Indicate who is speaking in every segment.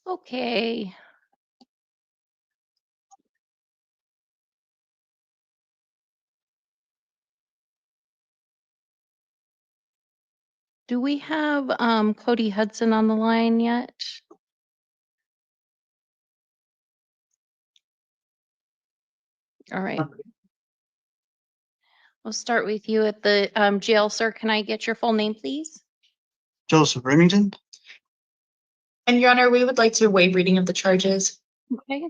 Speaker 1: Okay. Do we have Cody Hudson on the line yet? All right. We'll start with you at the jail, sir. Can I get your full name, please?
Speaker 2: Joseph Remington.
Speaker 3: And Your Honor, we would like to waive reading of the charges.
Speaker 1: Okay.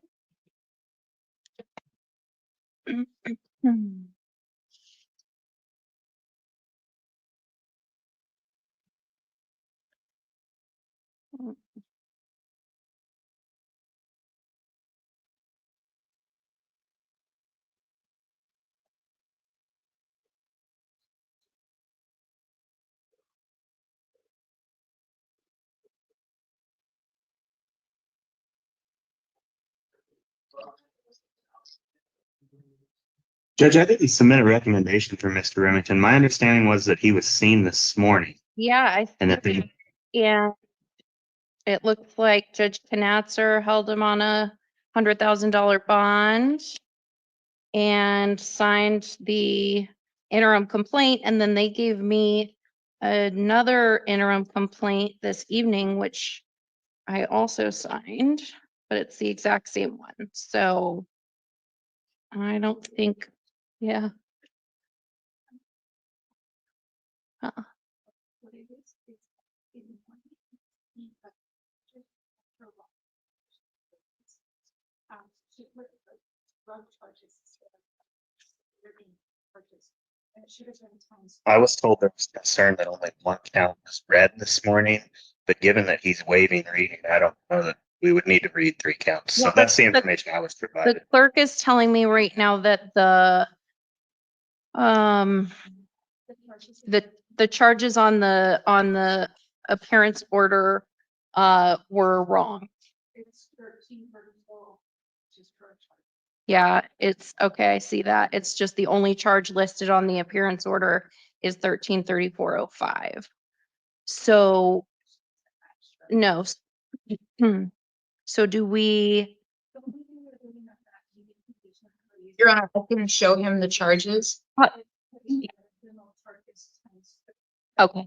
Speaker 2: Judge, I didn't submit a recommendation for Mr. Remington. My understanding was that he was seen this morning
Speaker 1: Yeah,
Speaker 2: and that they,
Speaker 1: yeah. It looks like Judge Knatzer held him on a $100,000 bond and signed the interim complaint, and then they gave me another interim complaint this evening, which I also signed, but it's the exact same one. So I don't think, yeah. Uh-uh.
Speaker 2: I was told there was concern that only one count was read this morning, but given that he's waiving reading, I don't know that we would need to read 3 counts. So
Speaker 1: Well,
Speaker 2: that's the information I was
Speaker 1: The
Speaker 2: provided.
Speaker 1: clerk is telling me right now that the charges on the appearance order were wrong. Yeah, it's okay. I see that. It's just the only charge listed on the appearance order is 133405. So no. So do we?
Speaker 3: Your Honor, I can show him the charges.
Speaker 1: Okay.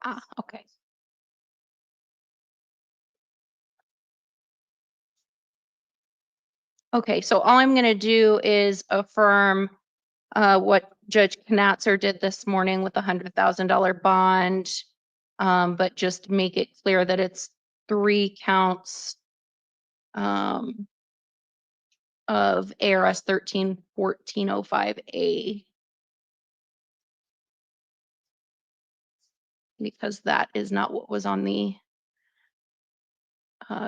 Speaker 1: Ah, okay. Okay, so all I'm gonna do is affirm what Judge Knatzer did this morning with the $100,000 bond. But just make it clear that it's 3 counts of ARS 131405A. Because that is not what was on the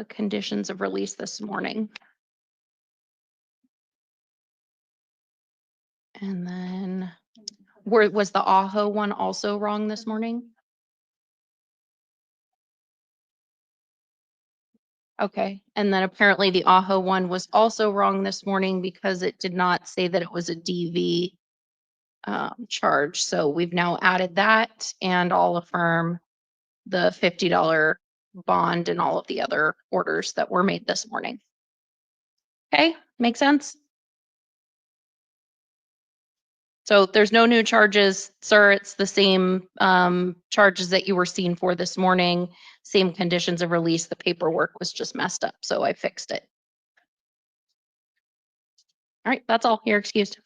Speaker 1: conditions of release this morning. And then, was the AHO one also wrong this morning? Okay, and then apparently the AHO one was also wrong this morning because it did not say that it was a DV charge. So we've now added that, and I'll affirm the $50 bond and all of the other orders that were made this morning. Okay, make sense? So there's no new charges, sir. It's the same charges that you were seen for this morning, same conditions of release. The paperwork was just messed up, so I fixed it. All right, that's all. You're excused.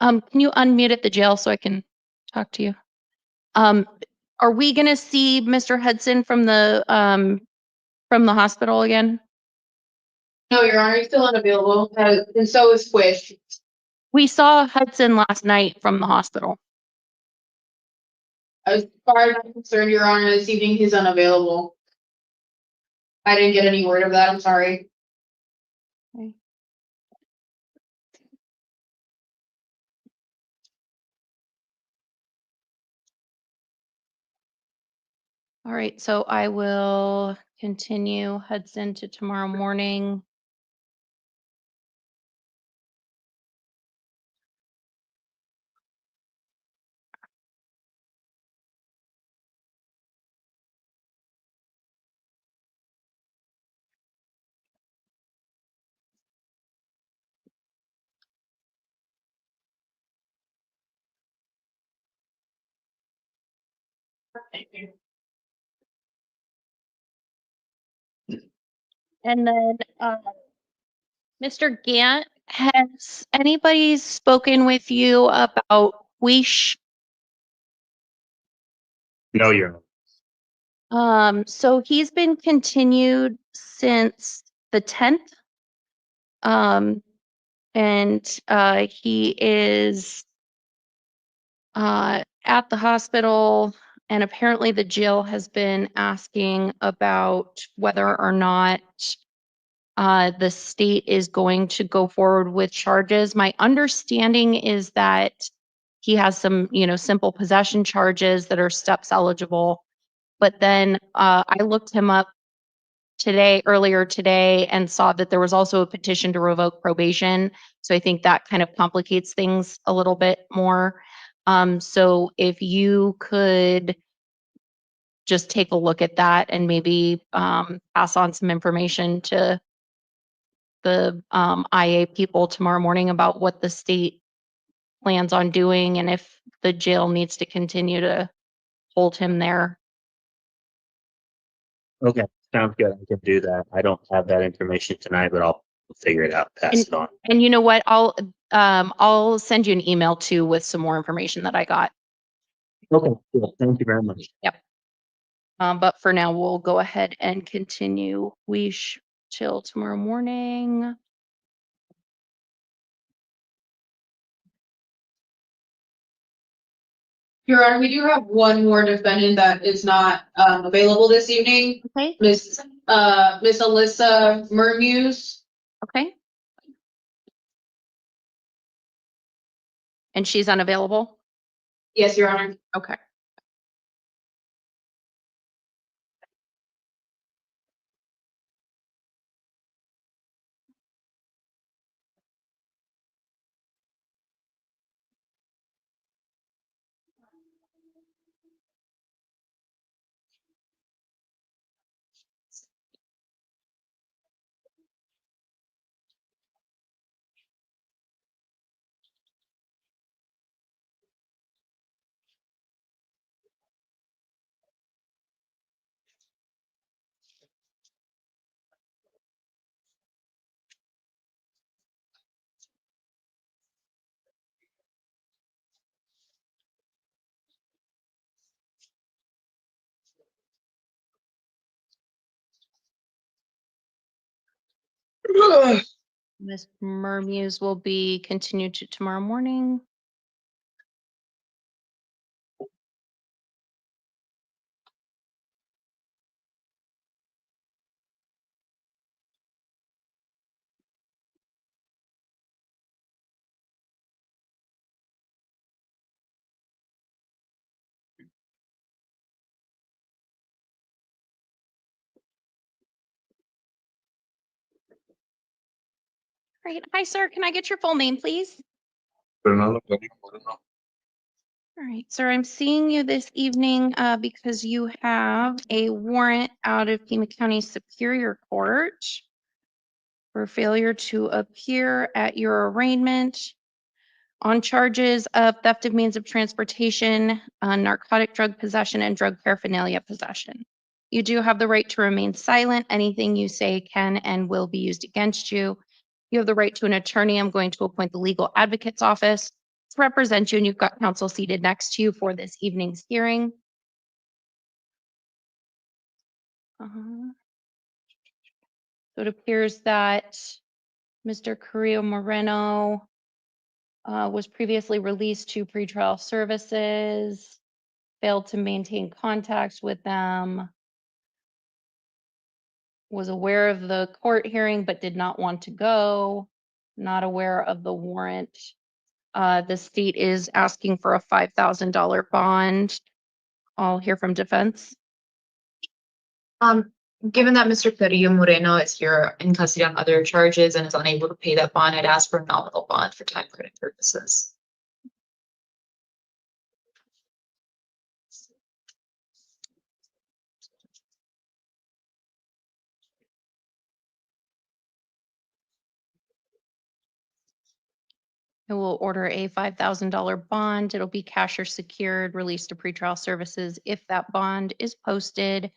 Speaker 1: Can you unmute at the jail so I can talk to you? Are we gonna see Mr. Hudson from the hospital again?
Speaker 4: No, Your Honor, he's still unavailable, and so is Squish.
Speaker 1: We saw Hudson last night from the hospital.
Speaker 4: As far as I'm concerned, Your Honor, this evening he's unavailable. I didn't get any word of that, I'm sorry.
Speaker 1: Okay. All right, so I will continue Hudson to tomorrow morning. And then, Mr. Gant, has anybody spoken with you about Weish?
Speaker 2: No, Your Honor.
Speaker 1: So he's been continued since the 10th. And he is at the hospital, and apparently the jail has been asking about whether or not the state is going to go forward with charges. My understanding is that he has some, simple possession charges that are steps eligible. But then I looked him up earlier today, and saw that there was also a petition to revoke probation. So I think that kind of complicates things a little bit more. So if you could just take a look at that and maybe pass on some information to the IA people tomorrow morning about what the state plans on doing and if the jail needs to continue to hold him there.
Speaker 2: Okay, sounds good. I can do that. I don't have that information tonight, but I'll figure it out, pass it on.
Speaker 1: And you know what? I'll send you an email too with some more information that I got.
Speaker 2: Okay, cool. Thank you very much.
Speaker 1: But for now, we'll go ahead and continue. Till tomorrow morning.
Speaker 4: Your Honor, we do have one more defendant that is not available this evening.
Speaker 1: Okay.
Speaker 4: Miss Alyssa Mermuse.
Speaker 1: Okay. And she's unavailable?
Speaker 4: Yes, Your Honor.
Speaker 1: Okay. Ms. Mermuse will be continued to tomorrow morning. Great. Hi, sir. Can I get your full name, please? All right, sir, I'm seeing you this evening because you have a warrant out of Pima County Superior Court for failure to appear at your arraignment on charges of theft of means of transportation, narcotic drug possession, and drug paraphernalia possession. You do have the right to remain silent. Anything you say can and will be used against you. You have the right to an attorney. I'm going to appoint the legal advocate's office to represent you, and you've got counsel seated next to you for this evening's hearing. So it appears that Mr. Carrillo Moreno was previously released to pretrial services, failed to maintain contact with them, was aware of the court hearing but did not want to go, not aware of the warrant. The state is asking for a $5,000 bond. I'll hear from defense.
Speaker 3: Given that Mr. Carrillo Moreno is here in custody on other charges and is unable to pay that bond, I'd ask for a nominal bond for time credit purposes.
Speaker 1: I will order a $5,000 bond. It'll be cash or secured, released to pretrial services if that bond is posted.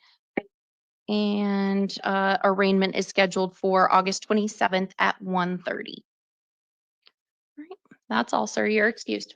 Speaker 1: And arraignment is scheduled for August 27th at 1:30. All right, that's all, sir. You're excused.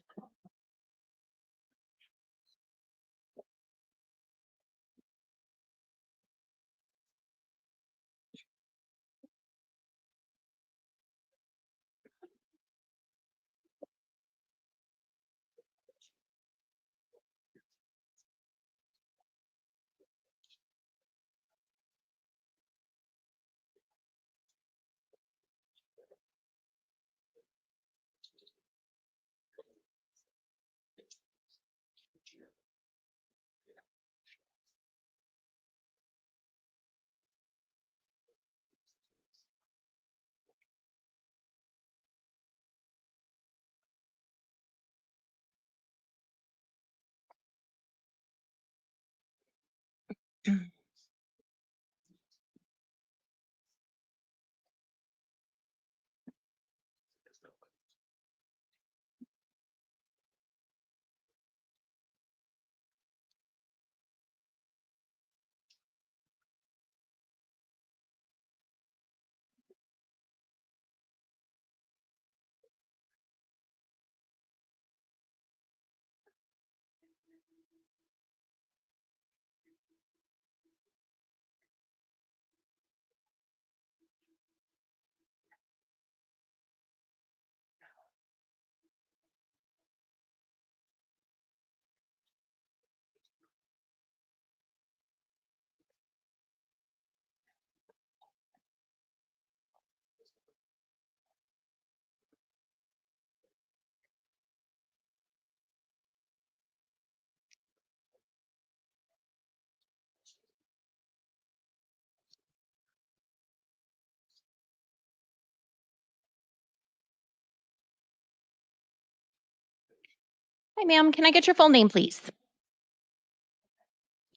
Speaker 1: Hi, ma'am. Can I get your full name, please?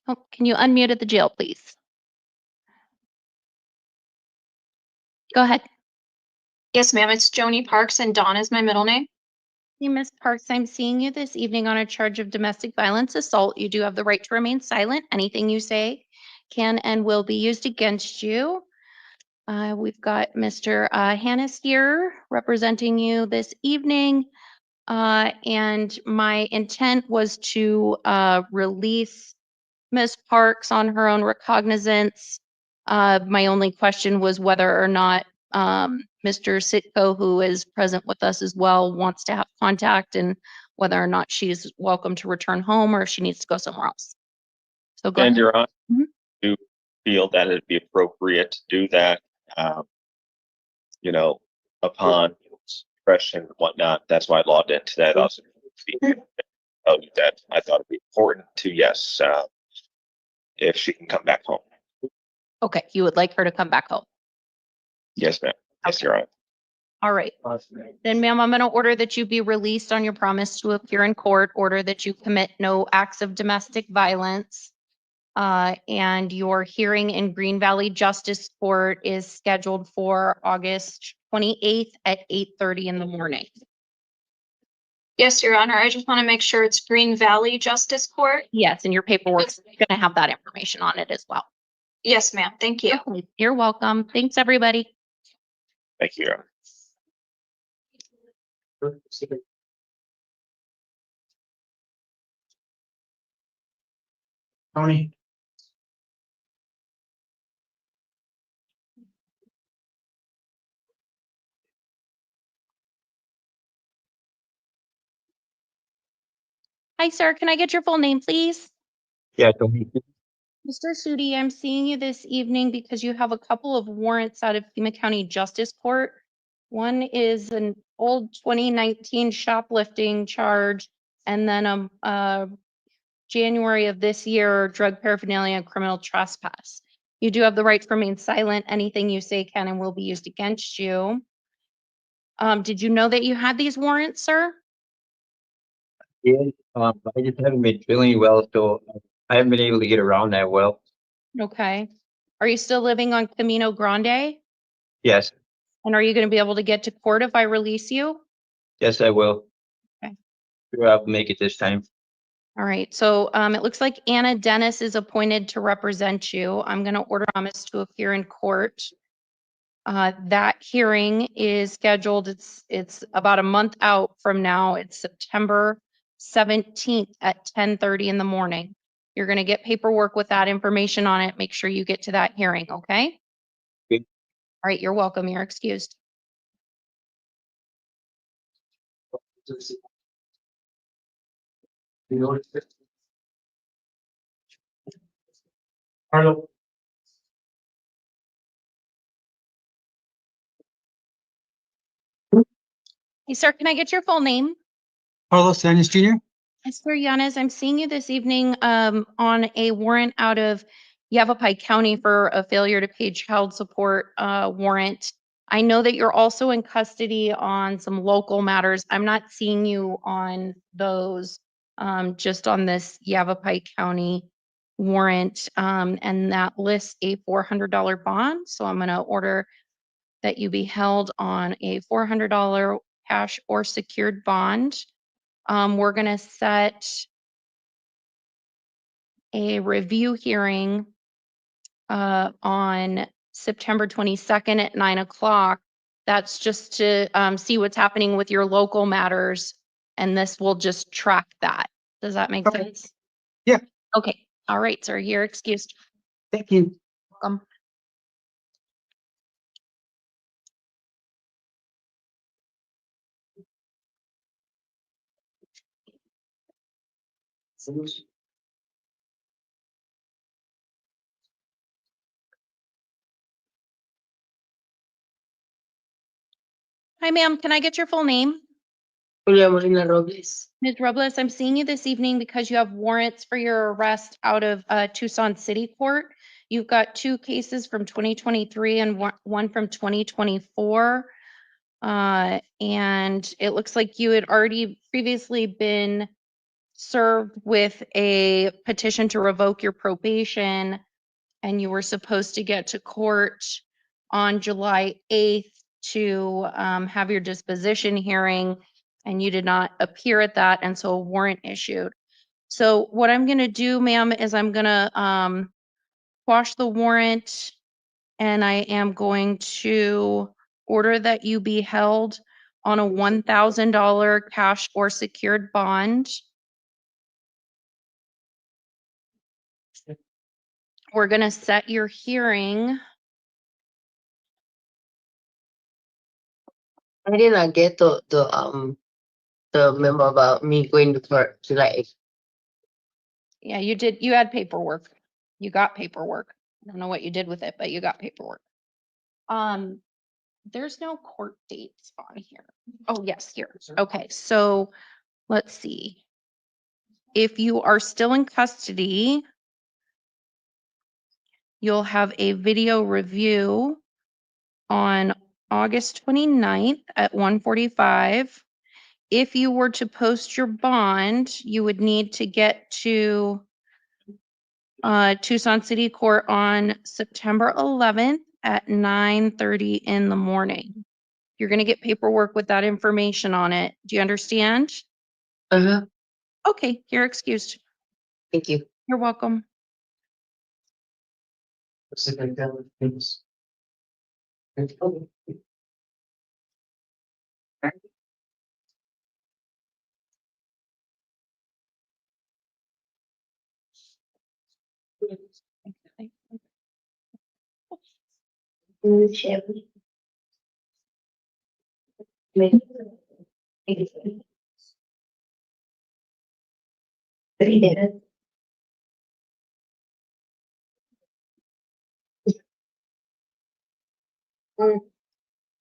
Speaker 1: Oh, can you unmute at the jail, please? Go ahead.
Speaker 3: Yes, ma'am. It's Joni Parks and Dawn is my middle name.
Speaker 1: Hey, Ms. Parks, I'm seeing you this evening on a charge of domestic violence assault. You do have the right to remain silent. Anything you say can and will be used against you. We've got Mr. Hannes here representing you this evening. And my intent was to release Ms. Parks on her own recognizance. My only question was whether or not Mr. Sitko, who is present with us as well, wants to have contact and whether or not she's welcome to return home or if she needs to go somewhere else. So go
Speaker 5: And
Speaker 1: ahead.
Speaker 5: Your Honor,
Speaker 1: Mhm.
Speaker 5: do feel that it'd be appropriate to do that, you know, upon discretion and whatnot. That's why I logged into that. Also, tell you that I thought it'd be important to, yes, if she can come back home.
Speaker 1: Okay, you would like her to come back home.
Speaker 5: Yes, ma'am. Yes,
Speaker 1: Okay.
Speaker 5: Your Honor.
Speaker 1: All right. Then, ma'am, I'm going to order that you be released on your promise to appear in court, order that you commit no acts of domestic violence. And your hearing in Green Valley Justice Court is scheduled for August 28th at 8:30 in the morning.
Speaker 3: Yes, Your Honor. I just want to make sure it's Green Valley Justice Court.
Speaker 1: Yes, and your paperwork's going to have that information on it as well.
Speaker 3: Yes, ma'am. Thank you.
Speaker 1: Okay, you're welcome. Thanks, everybody.
Speaker 5: Thank you, Your Honor.
Speaker 6: Tony.
Speaker 1: Hi, sir. Can I get your full name, please?
Speaker 6: Yeah, Tony.
Speaker 1: Mr. Sudi, I'm seeing you this evening because you have a couple of warrants out of Pima County Justice Court. One is an old 2019 shoplifting charge, and then January of this year, drug paraphernalia and criminal trespass. You do have the right to remain silent. Anything you say can and will be used against you. Did you know that you had these warrants, sir?
Speaker 6: Yeah, I just haven't been feeling well, so I haven't been able to get around that well.
Speaker 1: Okay. Are you still living on Camino Grande?
Speaker 6: Yes,
Speaker 1: And are you going to be able to get to court if I release you?
Speaker 6: yes, I will.
Speaker 1: Okay.
Speaker 6: Sure, I'll make it this time.
Speaker 1: All right. So it looks like Anna Dennis is appointed to represent you. I'm going to order Thomas to appear in court. That hearing is scheduled. It's about a month out from now. It's September 17th at 10:30 in the morning. You're going to get paperwork with that information on it. Make sure you get to that hearing, okay?
Speaker 6: Okay.
Speaker 1: All right, you're welcome. You're excused.
Speaker 6: Hello.
Speaker 1: Hey, sir, can I get your full name?
Speaker 7: Carlos Yanis Jr.
Speaker 1: Mr. Yanis, I'm seeing you this evening on a warrant out of Yavapai County for a failure to pay child support warrant. I know that you're also in custody on some local matters. I'm not seeing you on those, just on this Yavapai County warrant. And that lists a $400 bond. So I'm going to order that you be held on a $400 cash or secured bond. We're going to set a review hearing on September 22nd at 9 o'clock. That's just to see what's happening with your local matters, and this will just track that. Does that make
Speaker 7: Okay.
Speaker 1: sense?
Speaker 7: Yeah.
Speaker 1: Okay. All right, sir. You're excused.
Speaker 7: Thank you.
Speaker 1: Welcome. Hi, ma'am. Can I get your full name?
Speaker 8: Julia Molina Robles.
Speaker 1: Ms. Robles, I'm seeing you this evening because you have warrants for your arrest out of Tucson City Court. You've got two cases from 2023 and one from 2024. And it looks like you had already previously been served with a petition to revoke your probation, and you were supposed to get to court on July 8th to have your disposition hearing, and you did not appear at that, and so a warrant issued. So what I'm going to do, ma'am, is I'm going to quash the warrant, and I am going to order that you be held on a $1,000 cash or secured bond. We're going to set your hearing.
Speaker 8: I did not get the memo about me going to court July 8th.
Speaker 1: Yeah, you did. You had paperwork. You got paperwork. I don't know what you did with it, but you got paperwork. There's no court dates on here. Oh, yes, here. Okay, so let's see. If you are still in custody, you'll have a video review on August 29th at 1:45. If you were to post your bond, you would need to get to Tucson City Court on September 11th at 9:30 in the morning. You're going to get paperwork with that information on it. Do you understand?
Speaker 8: Uh-huh.
Speaker 1: Okay, you're excused.
Speaker 8: Thank you.
Speaker 1: You're welcome.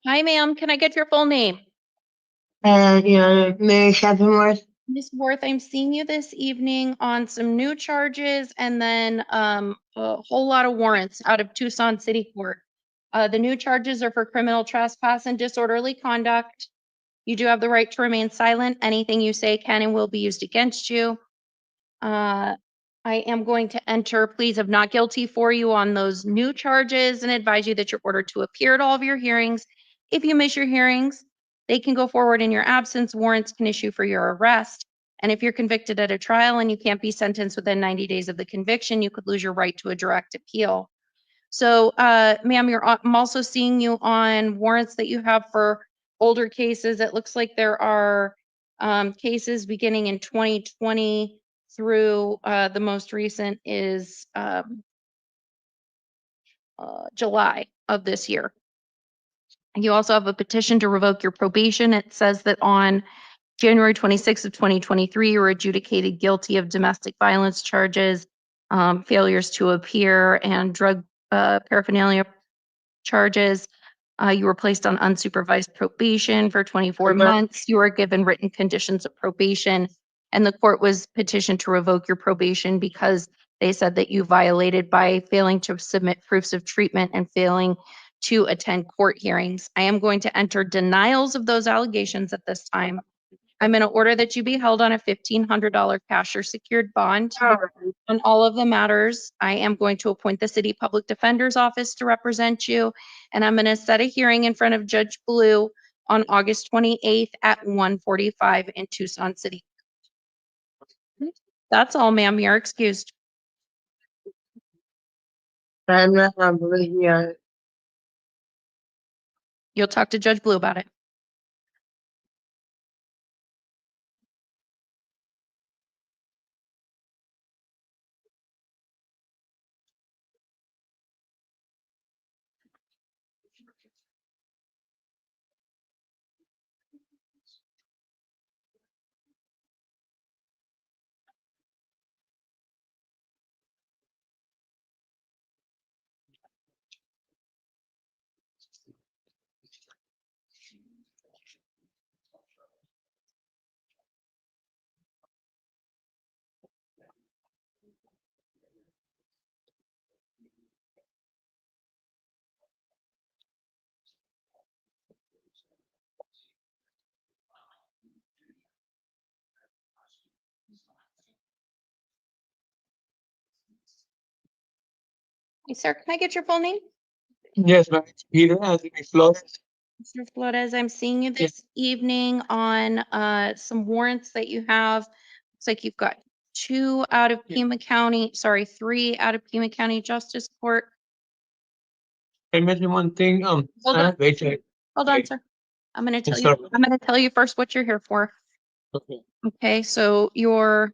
Speaker 1: Hi, ma'am. Can I get your full name?
Speaker 8: Your Honor, Mary Chapmanworth.
Speaker 1: Ms. Worth, I'm seeing you this evening on some new charges and then a whole lot of warrants out of Tucson City Court. The new charges are for criminal trespass and disorderly conduct. You do have the right to remain silent. Anything you say can and will be used against you. I am going to enter pleas of not guilty for you on those new charges and advise you that you're ordered to appear at all of your hearings. If you miss your hearings, they can go forward in your absence. Warrants can issue for your arrest. And if you're convicted at a trial and you can't be sentenced within 90 days of the conviction, you could lose your right to a direct appeal. So, ma'am, I'm also seeing you on warrants that you have for older cases. It looks like there are cases beginning in 2020 through the most recent is July of this year. You also have a petition to revoke your probation. It says that on January 26th of 2023, you were adjudicated guilty of domestic violence charges, failures to appear, and drug paraphernalia charges. You were placed on unsupervised probation for 24 months. You were given written conditions of probation, and the court was petitioned to revoke your probation because they said that you violated by failing to submit proofs of treatment and failing to attend court hearings. I am going to enter denials of those allegations at this time. I'm going to order that you be held on a $1,500 cash or secured bond on all of the matters. I am going to appoint the city public defender's office to represent you, and I'm going to set a hearing in front of Judge Blue on August 28th at 1:45 in Tucson City. That's all, ma'am. You're excused. You'll talk to Judge Blue about it. Hey, sir, can I get your full name?
Speaker 7: Yes, ma'am. Peter Anthony Flores.
Speaker 1: Mr. Flores, I'm seeing you this evening on some warrants that you have. Looks like you've got 2 out of Pima County, sorry, 3 out of Pima County Justice Court.
Speaker 7: I mentioned one thing,
Speaker 1: Hold
Speaker 7: I
Speaker 1: on.
Speaker 7: have HIV.
Speaker 1: Hold on,
Speaker 7: Okay.
Speaker 1: sir. I'm gonna tell
Speaker 7: Yes,
Speaker 1: you,
Speaker 7: sir.
Speaker 1: I'm gonna tell you first what you're here for.
Speaker 7: Okay.
Speaker 1: Okay, so you're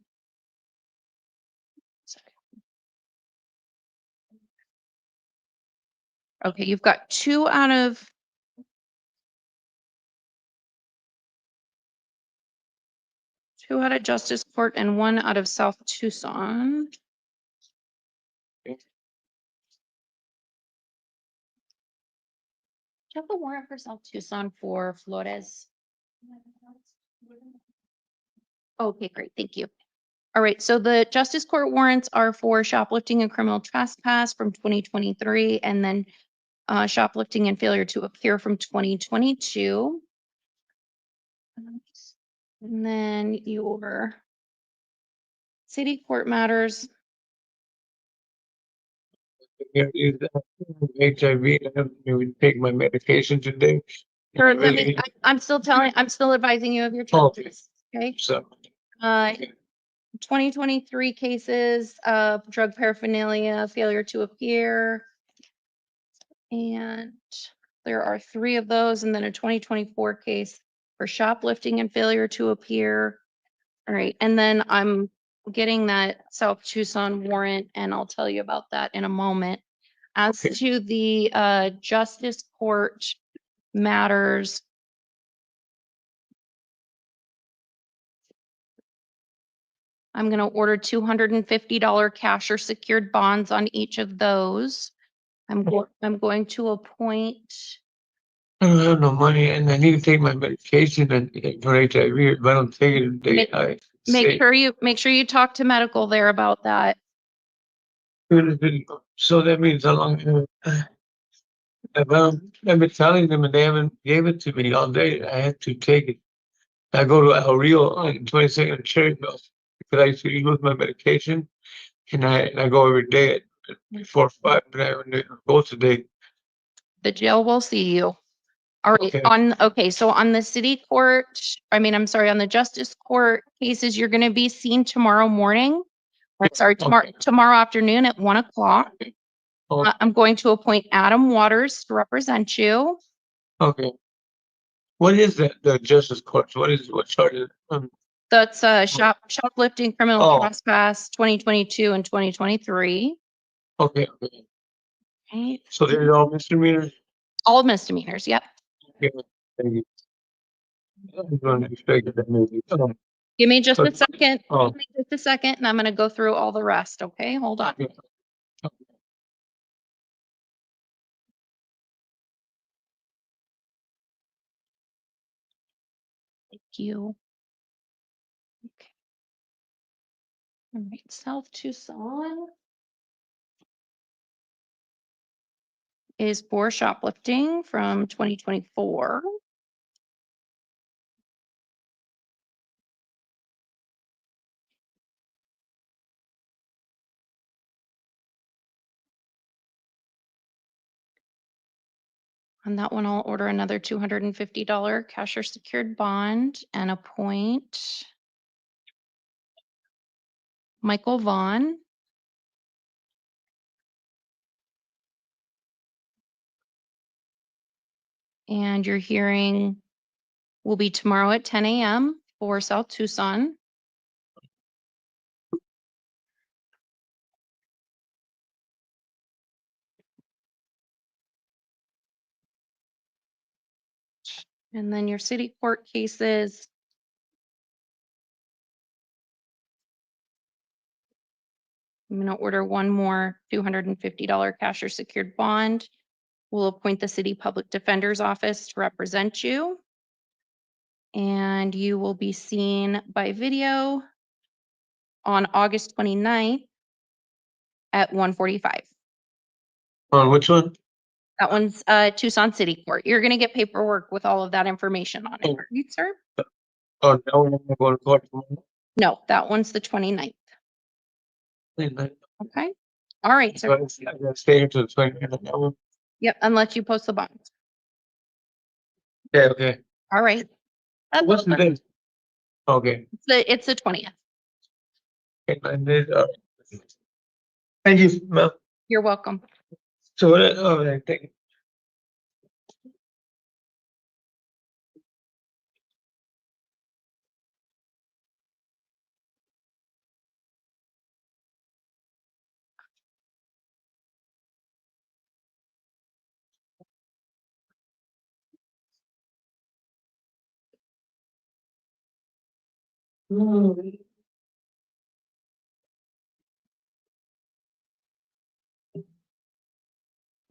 Speaker 1: okay, you've got 2 out of Justice Court and 1 out of South Tucson.
Speaker 7: Okay.
Speaker 1: Do you have the warrant for South Tucson for Flores? Okay, great. Thank you. All right, so the Justice Court warrants are for shoplifting and criminal trespass from 2023, and then shoplifting and failure to appear from 2022. And then your city court matters.
Speaker 7: Yeah, is HIV. I haven't even taken my medication today.
Speaker 1: Sure, I'm still advising you of your
Speaker 7: Okay.
Speaker 1: charges. Okay.
Speaker 7: So,
Speaker 1: 2023 cases of drug paraphernalia, failure to appear. And there are 3 of those, and then a 2024 case for shoplifting and failure to appear. All right, and then I'm getting that South Tucson warrant, and I'll tell you about that in a moment. As
Speaker 7: Okay.
Speaker 1: to the Justice Court matters, I'm going to order $250 cash or secured bonds on each of those. I'm going to appoint
Speaker 7: I don't have no money and I need to take my medication and for HIV. If I don't take it, I
Speaker 1: Make sure you talk to medical there about that.
Speaker 7: So that means how long? I've been telling them and they haven't gave it to me all day. I had to take it. I go to El Rio on 22nd and Cherryville because I used to lose my medication, and I go every day at 4 or 5, but I haven't go today.
Speaker 1: The jail will see you. All right,
Speaker 7: Okay.
Speaker 1: so on the city court, I'm sorry, on the justice court cases, you're gonna be seen tomorrow morning. Or sorry, tomorrow afternoon at 1 o'clock.
Speaker 7: Oh,
Speaker 1: I'm going to appoint Adam Waters to represent you.
Speaker 7: okay. What is that? The justice court? What charges?
Speaker 1: That's shoplifting, criminal
Speaker 7: Oh.
Speaker 1: trespass, 2022 and 2023.
Speaker 7: Okay.
Speaker 1: Okay,
Speaker 7: So they're all misdemeanors.
Speaker 1: all misdemeanors, yep.
Speaker 7: Okay. Thank you. I'm going to expect that maybe.
Speaker 1: Give me just a
Speaker 7: Okay.
Speaker 1: second.
Speaker 7: Oh.
Speaker 1: Give me just a second, and I'm gonna go through all the rest, okay? Hold on.
Speaker 7: Yeah.
Speaker 1: Thank you. Okay. All right, South Tucson is for shoplifting from 2024. On that one, I'll order another $250 cash or secured bond and appoint Michael Vaughn. And your hearing will be tomorrow at 10 a.m. for South Tucson. And then your city court cases. I'm going to order one more $250 cash or secured bond. We'll appoint the city public defender's office to represent you. And you will be seen by video on August 29th at 1:45.
Speaker 7: On which one?
Speaker 1: That one's Tucson City Court. You're going to get paperwork with all of that information on it, right, sir?
Speaker 7: Oh, no, I'm going to court tomorrow.
Speaker 1: No, that one's the 29th. Okay. All right, sir.
Speaker 7: I gotta stay here till the 20th.
Speaker 1: Yep, unless you post the bond.
Speaker 7: Yeah, okay.
Speaker 1: All right. That's
Speaker 7: What's the
Speaker 1: all.
Speaker 7: date? Okay.
Speaker 1: It's the 20th.
Speaker 7: Okay, and then, thank you, ma'am.
Speaker 1: You're welcome.
Speaker 7: So, okay, thank you.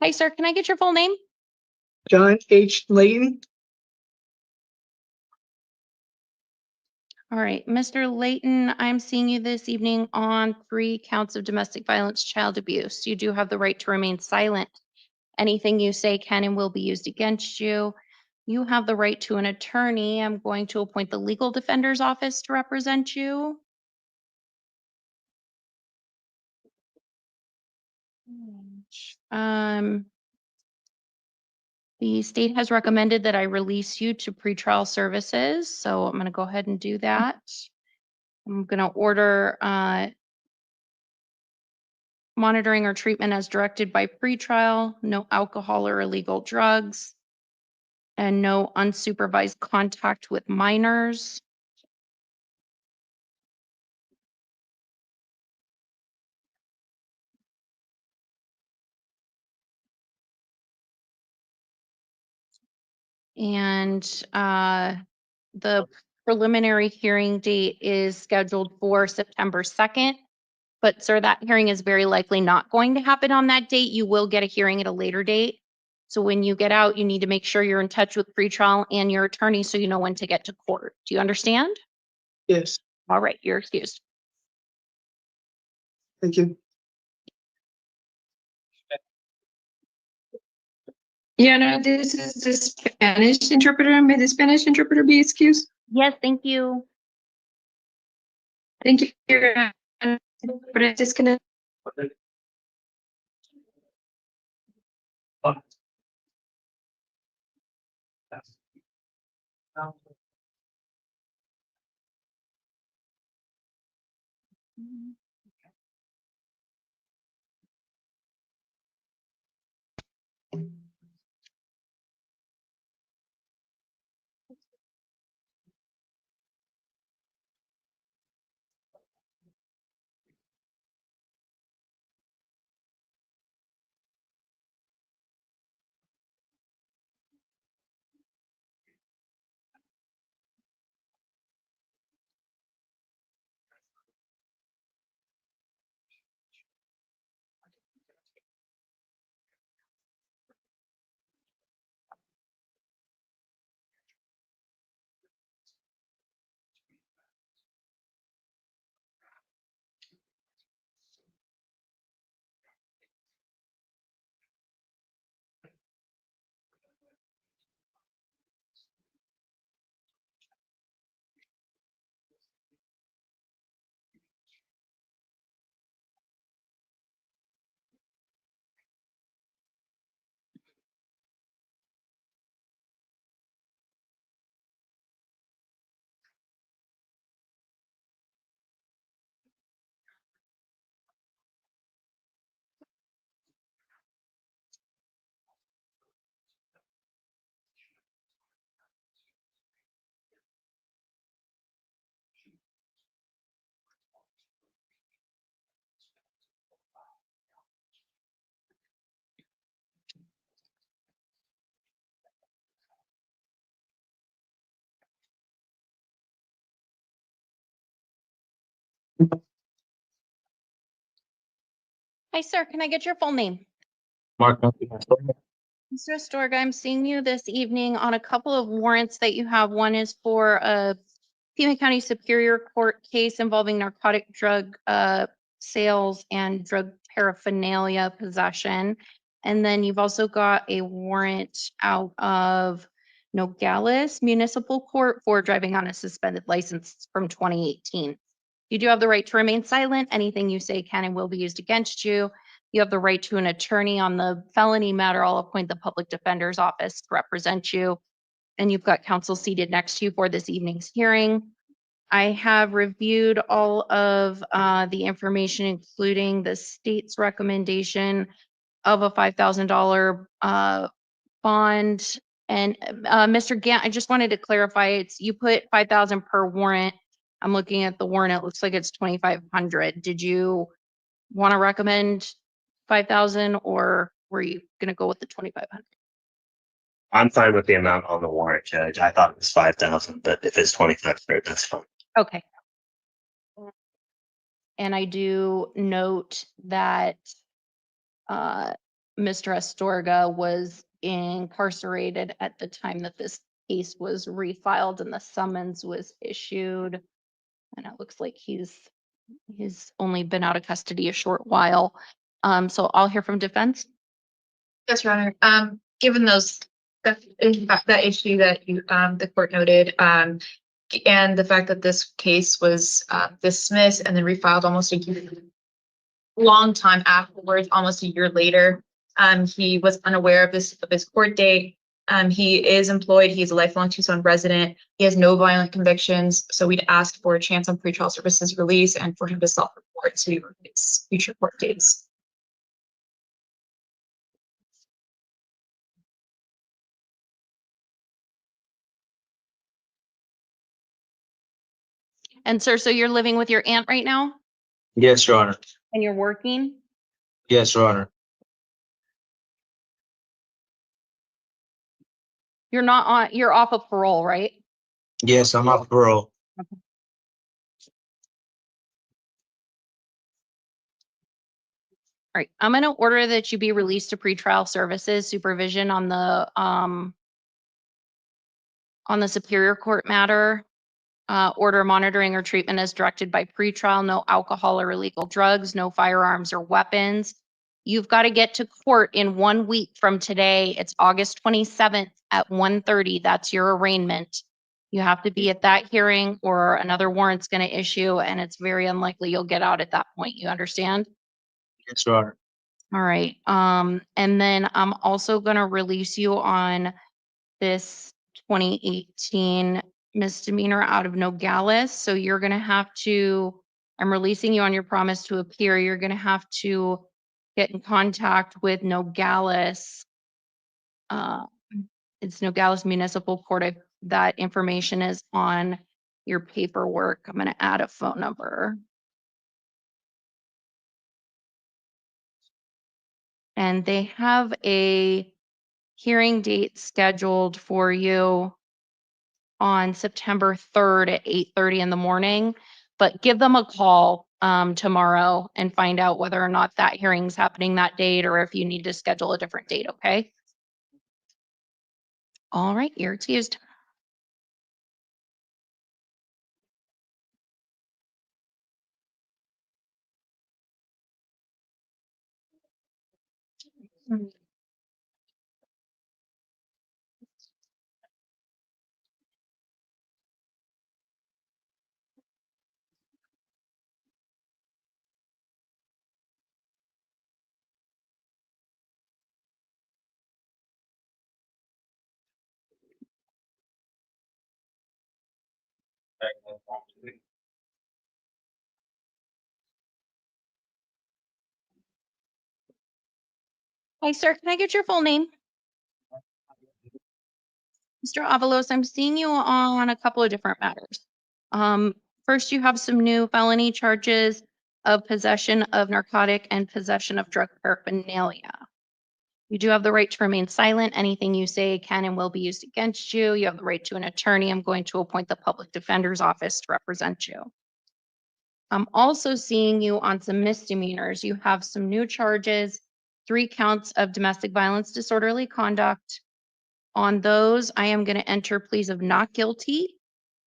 Speaker 1: Hi, sir. Can I get your full name?
Speaker 9: John H. Layton.
Speaker 1: All right, Mr. Layton, I'm seeing you this evening on 3 counts of domestic violence, child abuse. You do have the right to remain silent. Anything you say can and will be used against you. You have the right to an attorney. I'm going to appoint the legal defender's office to represent you. The state has recommended that I release you to pretrial services, so I'm going to go ahead and do that. I'm going to order monitoring or treatment as directed by pretrial, no alcohol or illegal drugs, and no unsupervised contact with minors. And the preliminary hearing date is scheduled for September 2nd. But sir, that hearing is very likely not going to happen on that date. You will get a hearing at a later date. So when you get out, you need to make sure you're in touch with pretrial and your attorney so you know when to get to court. Do you understand?
Speaker 9: Yes,
Speaker 1: All right, you're excused.
Speaker 9: thank you.
Speaker 10: Yeah, no, this is the Spanish interpreter. May the Spanish interpreter be excused?
Speaker 1: Yes, thank you.
Speaker 10: Thank you. But it's disconnected.
Speaker 1: Hi, sir. Can I get your full name?
Speaker 6: Mark.
Speaker 1: Mr. Astorga, I'm seeing you this evening on a couple of warrants that you have. One is for a Pima County Superior Court case involving narcotic drug sales and drug paraphernalia possession. And then you've also got a warrant out of Nogales Municipal Court for driving on a suspended license from 2018. You do have the right to remain silent. Anything you say can and will be used against you. You have the right to an attorney on the felony matter. I'll appoint the public defender's office to represent you. And you've got counsel seated next to you for this evening's hearing. I have reviewed all of the information, including the state's recommendation of a $5,000 bond. And Mr. Gant, I just wanted to clarify, it's you put 5,000 per warrant. I'm looking at the warrant. It looks like it's 2,500. Did you want to recommend 5,000 or were you going to go with the 2,500?
Speaker 2: I'm fine with the amount on the warrant, Judge. I thought it was 5,000, but if it's 2,500, that's fine.
Speaker 1: Okay. And I do note that Mr. Astorga was incarcerated at the time that this case was refiled and the summons was issued. And it looks like he's only been out of custody a short while. So I'll hear from defense.
Speaker 3: Yes, Your Honor. Given that issue that you, the court noted, and the fact that this case was dismissed and then refiled almost long time afterwards, almost a year later, he was unaware of his court date. He is employed. He's a lifelong Tucson resident. He has no violent convictions. So we'd ask for a chance on pretrial services release and for him to self-report to his future court dates.
Speaker 1: And sir, so you're living with your aunt right now
Speaker 6: Yes, Your Honor.
Speaker 1: and you're working?
Speaker 6: Yes, Your Honor.
Speaker 1: You're not on, you're off of parole, right?
Speaker 6: Yes, I'm off parole.
Speaker 1: All right, I'm gonna order that you be released to pretrial services supervision on the Superior Court matter. Order monitoring or treatment as directed by pretrial, no alcohol or illegal drugs, no firearms or weapons. You've got to get to court in 1 week from today. It's August 27th at 1:30. That's your arraignment. You have to be at that hearing or another warrant's going to issue, and it's very unlikely you'll get out at that point. You understand?
Speaker 6: Yes, Your Honor.
Speaker 1: All right. And then I'm also going to release you on this 2018 misdemeanor out of Nogales. So you're going to have to, I'm releasing you on your promise to appear. You're going to have to get in contact with Nogales. It's Nogales Municipal Court. That information is on your paperwork. I'm going to add a phone number. And they have a hearing date scheduled for you on September 3rd at 8:30 in the morning, but give them a call tomorrow and find out whether or not that hearing's happening that date or if you need to schedule a different date, okay? All right, you're excused. Hi, sir, can I get your full name? Mr. Avalos, I'm seeing you on a couple of different matters. First, you have some new felony charges of possession of narcotic and possession of drug paraphernalia. You do have the right to remain silent. Anything you say can and will be used against you. You have the right to an attorney. I'm going to appoint the public defender's office to represent you. I'm also seeing you on some misdemeanors. You have some new charges, 3 counts of domestic violence, disorderly conduct. On those, I am going to enter pleas of not guilty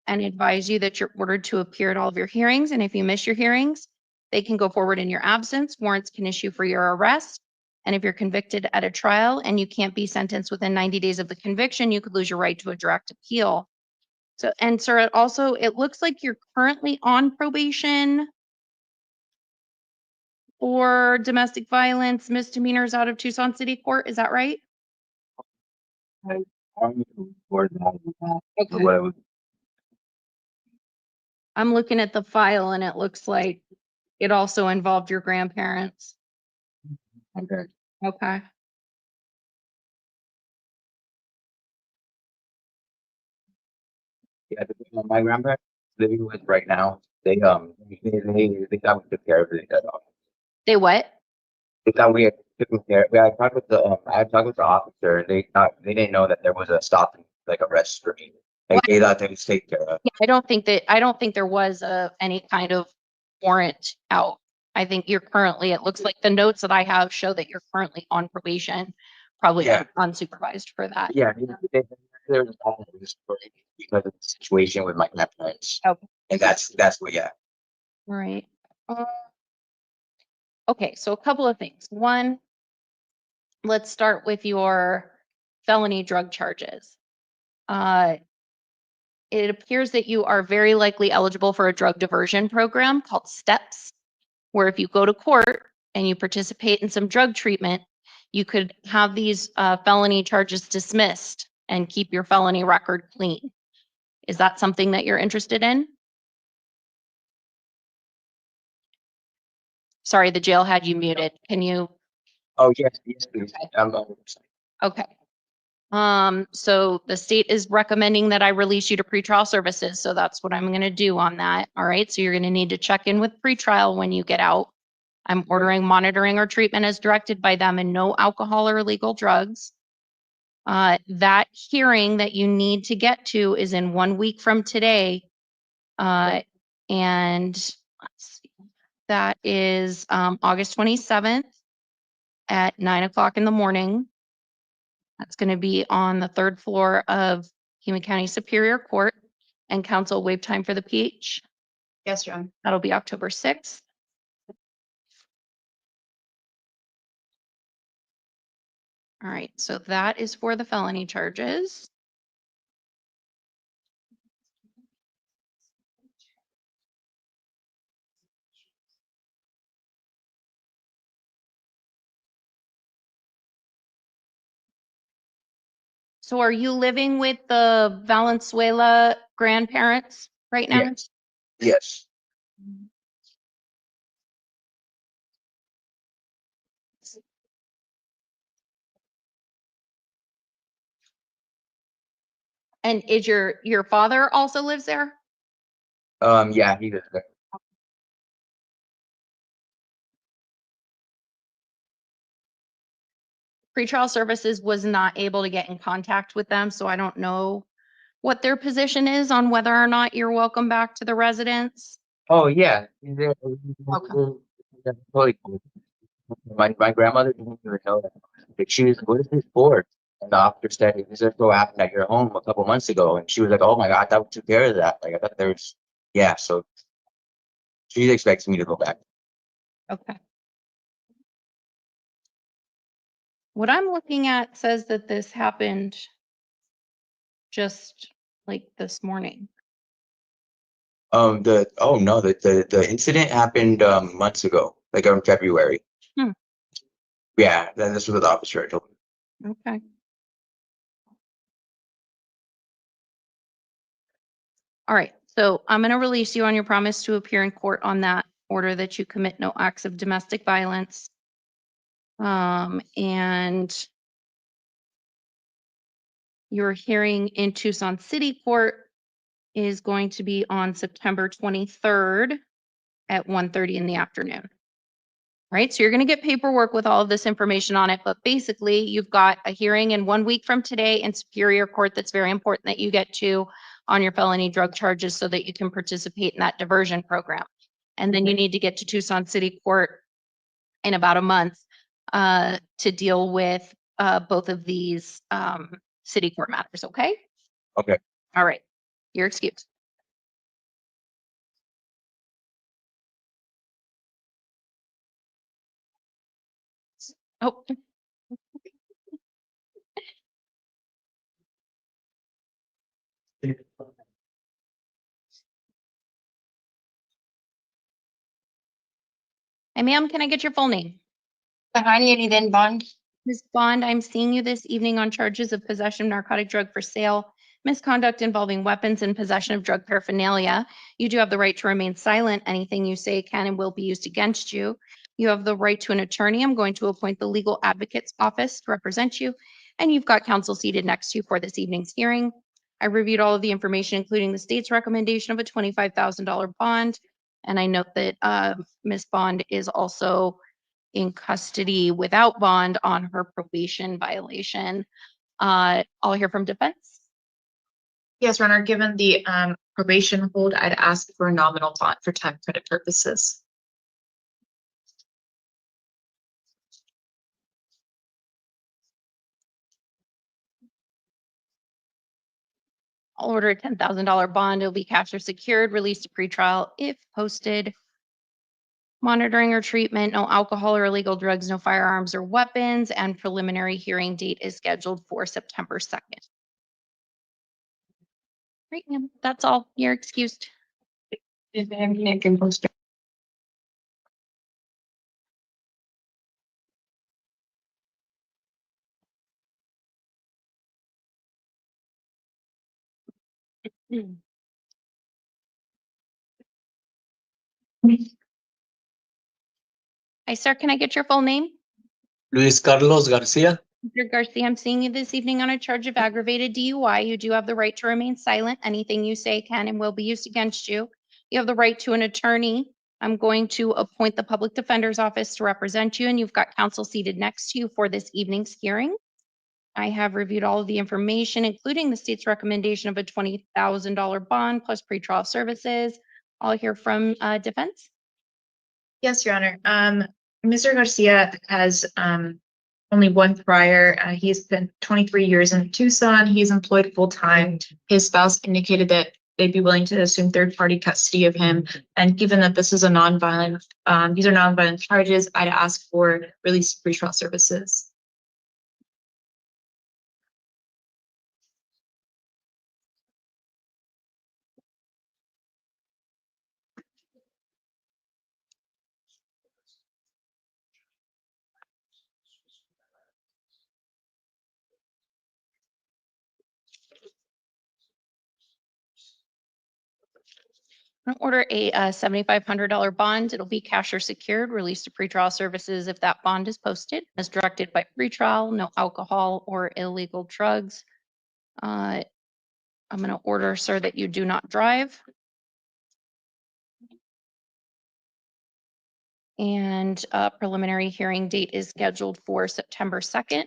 Speaker 1: and advise you that you're ordered to appear at all of your hearings. And if you miss your hearings, they can go forward in your absence. Warrants can issue for your arrest. And if you're convicted at a trial and you can't be sentenced within 90 days of the conviction, you could lose your right to a direct appeal. So, and sir, it looks like you're currently on probation for domestic violence misdemeanors out of Tucson City Court. Is that right?
Speaker 6: Okay.
Speaker 1: I'm looking at the file and it looks like it also involved your grandparents. Okay.
Speaker 6: Yeah, my grandparents living with right now. They thought we took care of it.
Speaker 1: They what?
Speaker 6: They thought we had taken care. I talked with the officer. They didn't know that there was a stop, like arrest for me. Like they thought they would take care of.
Speaker 1: Yeah, I don't think there was any kind of warrant out. I think you're currently, it looks like the notes that I have show that you're currently on probation, probably unsupervised for that.
Speaker 6: Yeah, there was a problem with this story because of the situation with my grandparents.
Speaker 1: Okay.
Speaker 6: And that's what, yeah.
Speaker 1: All right. Okay, so a couple of things. One, let's start with your felony drug charges. It appears that you are very likely eligible for a drug diversion program called STEPS, where if you go to court and you participate in some drug treatment, you could have these felony charges dismissed and keep your felony record clean. Is that something that you're interested in? Sorry, the jail had you muted. Can you?
Speaker 6: Oh, yes, please.
Speaker 1: Okay. So the state is recommending that I release you to pretrial services. So that's what I'm going to do on that. All right. So you're going to need to check in with pretrial when you get out. I'm ordering monitoring or treatment as directed by them and no alcohol or illegal drugs. That hearing that you need to get to is in 1 week from today. And let's see, that is August 27th. at 9 o'clock in the morning. That's going to be on the 3rd floor of Pima County Superior Court, and council waive time for the PH.
Speaker 3: Yes, Your Honor.
Speaker 1: That'll be October 6th. All right, so that is for the felony charges. So are you living with the Valenzuela grandparents right now?
Speaker 6: Yes. Yes.
Speaker 1: And is your father also lives there?
Speaker 6: Yeah, he lives there.
Speaker 1: Pretrial services was not able to get in contact with them, so I don't know what their position is on whether or not you're welcome back to the residence.
Speaker 6: Oh, yeah. He's there. Totally cool. My grandmother didn't even know that. Like, she was, what is this for? And the officer said, this just so happened at your home a couple months ago. And she was like, oh my God, I thought we took care of that. Like, I thought there was, yeah, so she expects me to go back.
Speaker 1: Okay. What I'm looking at says that this happened just like this morning.
Speaker 6: Oh no, the incident happened months ago, like in February.
Speaker 1: Hmm.
Speaker 6: Yeah, then this was what the officer told me.
Speaker 1: Okay. All right, so I'm going to release you on your promise to appear in court on that order that you commit no acts of domestic violence. And your hearing in Tucson City Court is going to be on September 23rd at 1:30 in the afternoon. Right, so you're going to get paperwork with all of this information on it, but basically you've got a hearing in 1 week from today in Superior Court that's very important that you get to on your felony drug charges so that you can participate in that diversion program. And then you need to get to Tucson City Court in about a month to deal with both of these city court matters, okay?
Speaker 6: Okay.
Speaker 1: All right, you're excused. Oh. Hey, ma'am, can I get your full name?
Speaker 8: Kahani then bond.
Speaker 1: Ms. Bond, I'm seeing you this evening on charges of possession of narcotic drug for sale, misconduct involving weapons, and possession of drug paraphernalia. You do have the right to remain silent. Anything you say can and will be used against you. You have the right to an attorney. I'm going to appoint the legal advocate's office to represent you, and you've got counsel seated next to you for this evening's hearing. I reviewed all of the information, including the state's recommendation of a $25,000 bond, and I note that Ms. Bond is also in custody without bond on her probation violation. I'll hear from defense.
Speaker 3: Yes, Your Honor, given the probation hold, I'd ask for a nominal bond for time credit purposes.
Speaker 1: I'll order a $10,000 bond. It'll be cash or secured, released to pretrial if posted. Monitoring or treatment, no alcohol or illegal drugs, no firearms or weapons, and preliminary hearing date is scheduled for September 2nd. Great, ma'am. That's all. You're excused. Hi, sir. Can I get your full name?
Speaker 7: Luis Carlos Garcia.
Speaker 1: Mr. Garcia, I'm seeing you this evening on a charge of aggravated DUI. You do have the right to remain silent. Anything you say can and will be used against you. You have the right to an attorney. I'm going to appoint the public defender's office to represent you, and you've got counsel seated next to you for this evening's hearing. I have reviewed all of the information, including the state's recommendation of a $20,000 bond plus pretrial services. I'll hear from defense.
Speaker 3: Yes, Your Honor. Mr. Garcia has only one prior. He's been 23 years in Tucson. He's employed full-time. His spouse indicated that they'd be willing to assume third-party custody of him. And given that this is a nonviolent, these are nonviolent charges, I'd ask for release of pretrial services.
Speaker 1: I'm gonna order a $7,500 bond. It'll be cash or secured, released to pretrial services if that bond is posted as directed by pretrial, no alcohol or illegal drugs. I'm gonna order, sir, that you do not drive. And a preliminary hearing date is scheduled for September 2nd.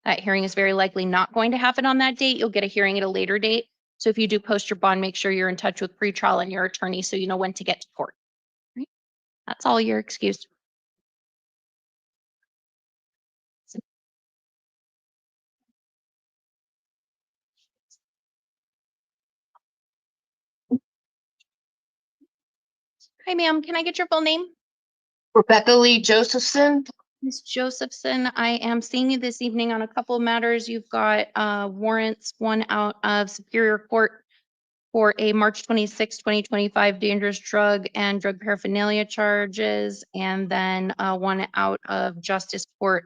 Speaker 1: That hearing is very likely not going to happen on that date. You'll get a hearing at a later date. So if you do post your bond, make sure you're in touch with pretrial and your attorney so you know when to get to court. Right? That's all. You're excused. Hi, ma'am. Can I get your full name?
Speaker 8: Rebecca Lee Josephson.
Speaker 1: Ms. Josephson, I am seeing you this evening on a couple of matters. You've got warrants, one out of Superior Court for a March 26, 2025 dangerous drug and drug paraphernalia charges, and then one out of Justice Court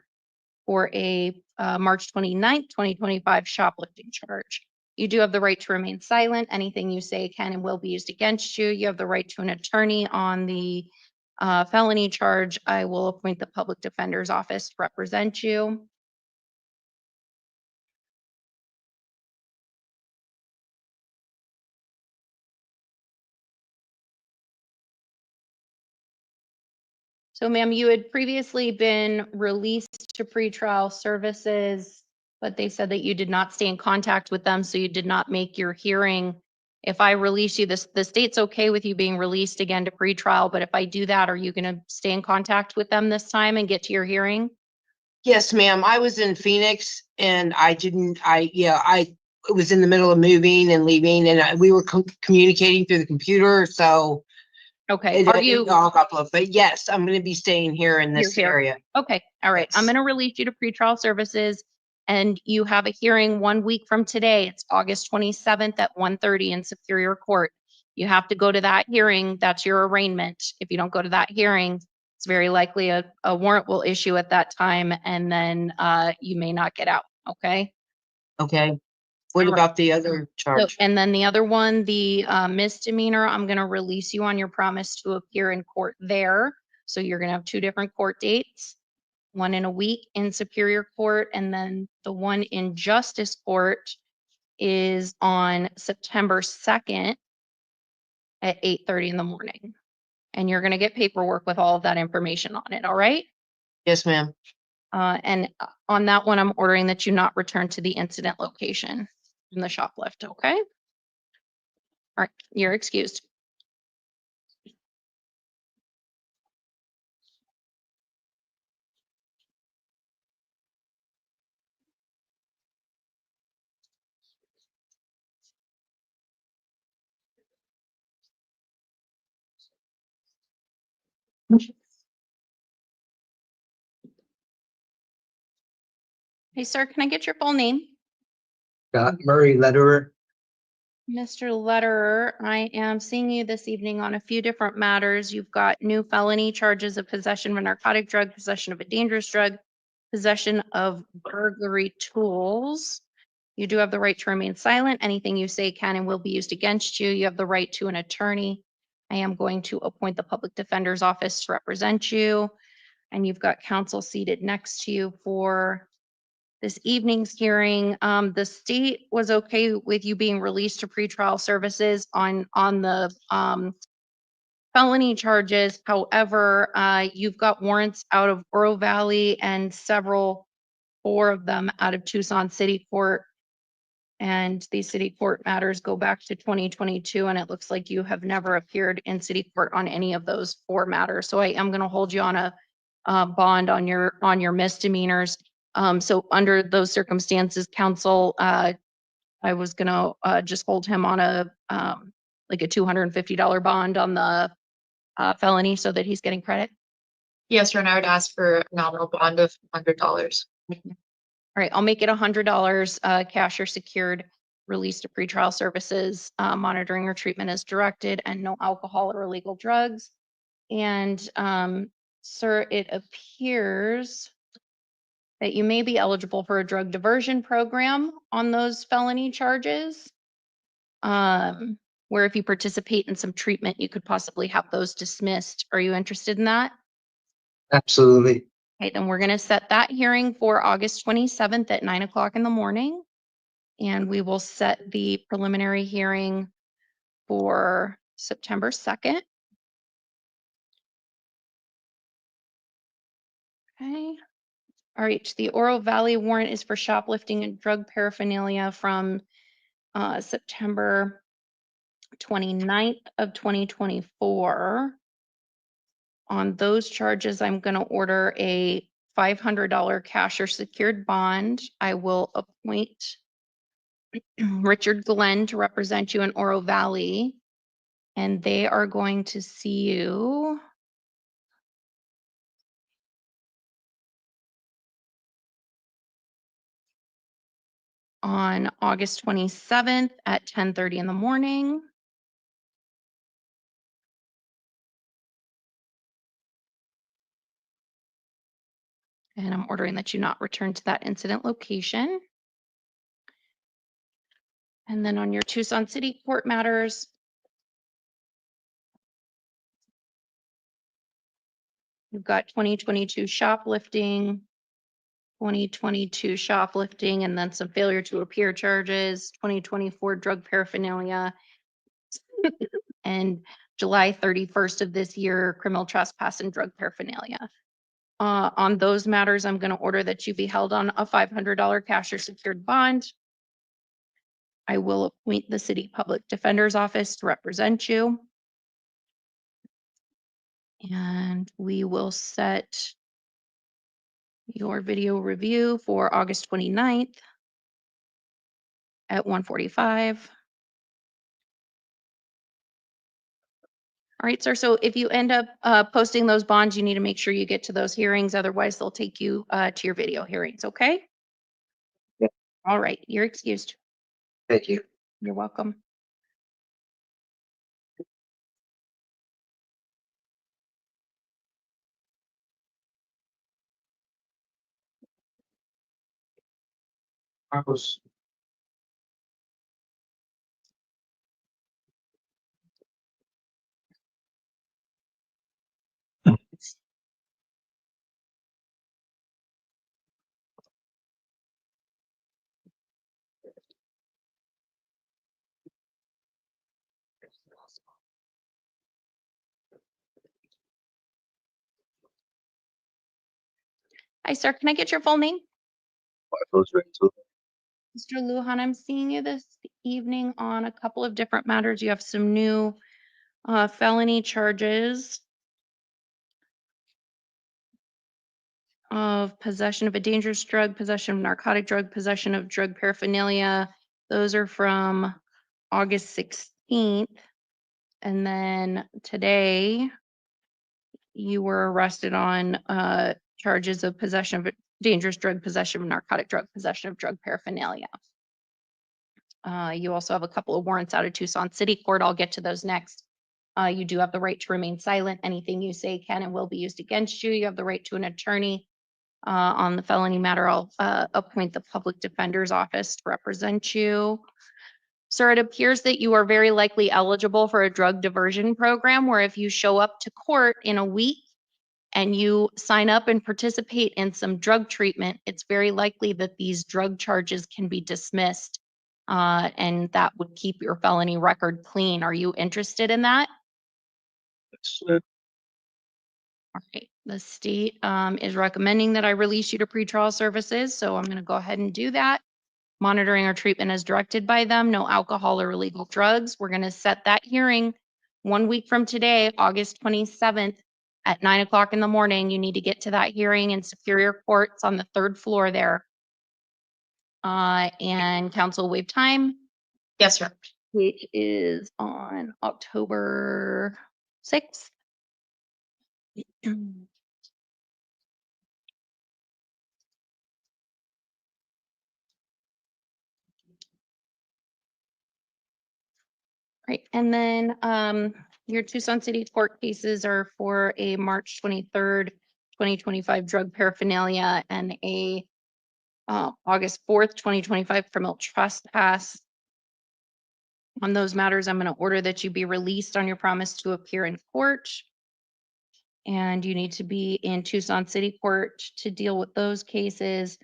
Speaker 1: for a March 29th, 2025 shoplifting charge. You do have the right to remain silent. Anything you say can and will be used against you. You have the right to an attorney on the felony charge. I will appoint the public defender's office to represent you. So ma'am, you had previously been released to pretrial services, but they said that you did not stay in contact with them, so you did not make your hearing. If I release you, the state's okay with you being released again to pretrial, but if I do that, are you going to stay in contact with them this time and get to your hearing?
Speaker 8: Yes, ma'am. I was in Phoenix and I was in the middle of moving and leaving and we were communicating through the computer. So
Speaker 1: Okay, are you?
Speaker 8: But yes, I'm going to be staying here in this
Speaker 1: You're here.
Speaker 8: area.
Speaker 1: Okay, all right. I'm
Speaker 8: Yes.
Speaker 1: going to release you to pretrial services and you have a hearing 1 week from today. It's August 27th at 1:30 in Superior Court. You have to go to that hearing. That's your arraignment. If you don't go to that hearing, it's very likely a warrant will issue at that time and then you may not get out. Okay.
Speaker 8: Okay. What
Speaker 1: All right.
Speaker 8: about the other
Speaker 1: So,
Speaker 8: charge?
Speaker 1: and then the other one, the misdemeanor, I'm going to release you on your promise to appear in court there. So you're going to have 2 different court dates, one in a week in Superior Court, and then the one in Justice Court is on September 2nd at 8:30 in the morning. And you're going to get paperwork with all of that information on it. All right.
Speaker 8: Yes, ma'am.
Speaker 1: And on that one, I'm ordering that you not return to the incident location in the shoplift. Okay. All right. You're excused. Hey, sir, can I get your full name?
Speaker 9: Scott Murray, letterer.
Speaker 1: Mr. Letterer, I am seeing you this evening on a few different matters. You've got new felony charges of possession of a narcotic drug, possession of a dangerous drug, possession of burglary tools. You do have the right to remain silent. Anything you say can and will be used against you. You have the right to an attorney. I am going to appoint the public defender's office to represent you. And you've got counsel seated next to you for this evening's hearing. The state was okay with you being released to pretrial services on the felony charges. However, you've got warrants out of Oro Valley and 4 of them out of Tucson City Court. And these city court matters go back to 2022, and it looks like you have never appeared in city court on any of those 4 matters. So I am going to hold you on a bond on your misdemeanors. So under those circumstances, counsel, I was gonna just hold him on a like a $250 bond on the felony so that he's getting credit.
Speaker 3: Yes, Your Honor, I would ask for a nominal bond of $100.
Speaker 1: All right, I'll make it $100, cash or secured, release to pretrial services, monitoring or treatment as directed, and no alcohol or illegal drugs. And sir, it appears that you may be eligible for a drug diversion program on those felony charges. Where if you participate in some treatment, you could possibly have those dismissed. Are you interested in that?
Speaker 9: Absolutely.
Speaker 1: Okay, then we're going to set that hearing for August 27th at 9 o'clock in the morning. And we will set the preliminary hearing for September 2nd. Okay. All right, the Oro Valley warrant is for shoplifting and drug paraphernalia from September 29th of 2024. On those charges, I'm going to order a $500 cash or secured bond. I will appoint Richard Glenn to represent you in Oro Valley, and they are going to see you on August 27th at 10:30 in the morning. And I'm ordering that you not return to that incident location. And then on your Tucson City Court matters, you've got 2022 shoplifting, 2022 shoplifting, and then some failure to appear charges, 2024 drug paraphernalia, and July 31st of this year, criminal trespass and drug paraphernalia. On those matters, I'm going to order that you be held on a $500 cash or secured bond. I will appoint the city public defender's office to represent you. And we will set your video review for August 29th at 1:45. All right, sir. So if you end up posting those bonds, you need to make sure you get to those hearings. Otherwise, they'll take you to your video hearings. Okay?
Speaker 9: Yeah.
Speaker 1: All right. You're excused.
Speaker 9: Thank you.
Speaker 1: You're welcome.
Speaker 9: Marcos.
Speaker 1: Hi, sir. Can I get your full name?
Speaker 6: Marcos Rental.
Speaker 1: Mr. Lujan, I'm seeing you this evening on a couple of different matters. You have some new felony charges of possession of a dangerous drug, possession of narcotic drug, possession of drug paraphernalia. Those are from August 16th. And then today, you were arrested on charges of possession of a dangerous drug, possession of narcotic drug, possession of drug paraphernalia. You also have a couple of warrants out of Tucson City Court. I'll get to those next. You do have the right to remain silent. Anything you say can and will be used against you. You have the right to an attorney. On the felony matter, I'll appoint the public defender's office to represent you. Sir, it appears that you are very likely eligible for a drug diversion program where if you show up to court in a week and you sign up and participate in some drug treatment, it's very likely that these drug charges can be dismissed. And that would keep your felony record clean. Are you interested in that?
Speaker 7: Excellent.
Speaker 1: All right. The state is recommending that I release you to pretrial services, so I'm going to go ahead and do that. Monitoring or treatment as directed by them, no alcohol or illegal drugs. We're going to set that hearing 1 week from today, August 27th at 9 o'clock in the morning. You need to get to that hearing in Superior Courts on the 3rd floor there. And council waive time,
Speaker 3: Yes, Your Honor.
Speaker 1: which is on October 6th. Right, and then your Tucson City Court cases are for a March 23rd, 2025 drug paraphernalia and a August 4th, 2025 criminal trespass. On those matters, I'm going to order that you be released on your promise to appear in court. And you need to be in Tucson City Court to deal with those cases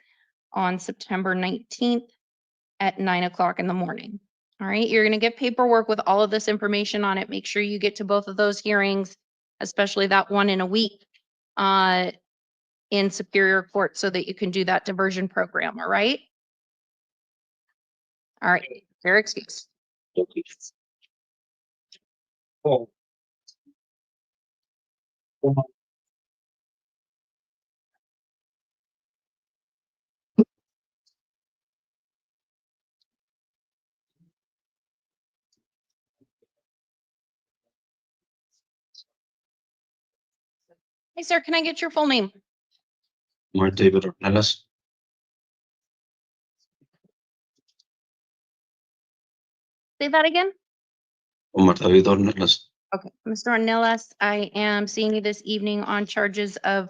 Speaker 1: on September 19th at 9 o'clock in the morning. All right, you're going to get paperwork with all of this information on it. Make sure you get to both of those hearings, especially that one in a week in Superior Court so that you can do that diversion program. All right. All right, fair excuse.
Speaker 6: Oh.
Speaker 1: Hey, sir, can I get your full name?
Speaker 11: Omar David Ornelas.
Speaker 1: Say that again.
Speaker 11: Omar David Ornelas.
Speaker 1: Okay, Mr. Ornelas, I am seeing you this evening on charges of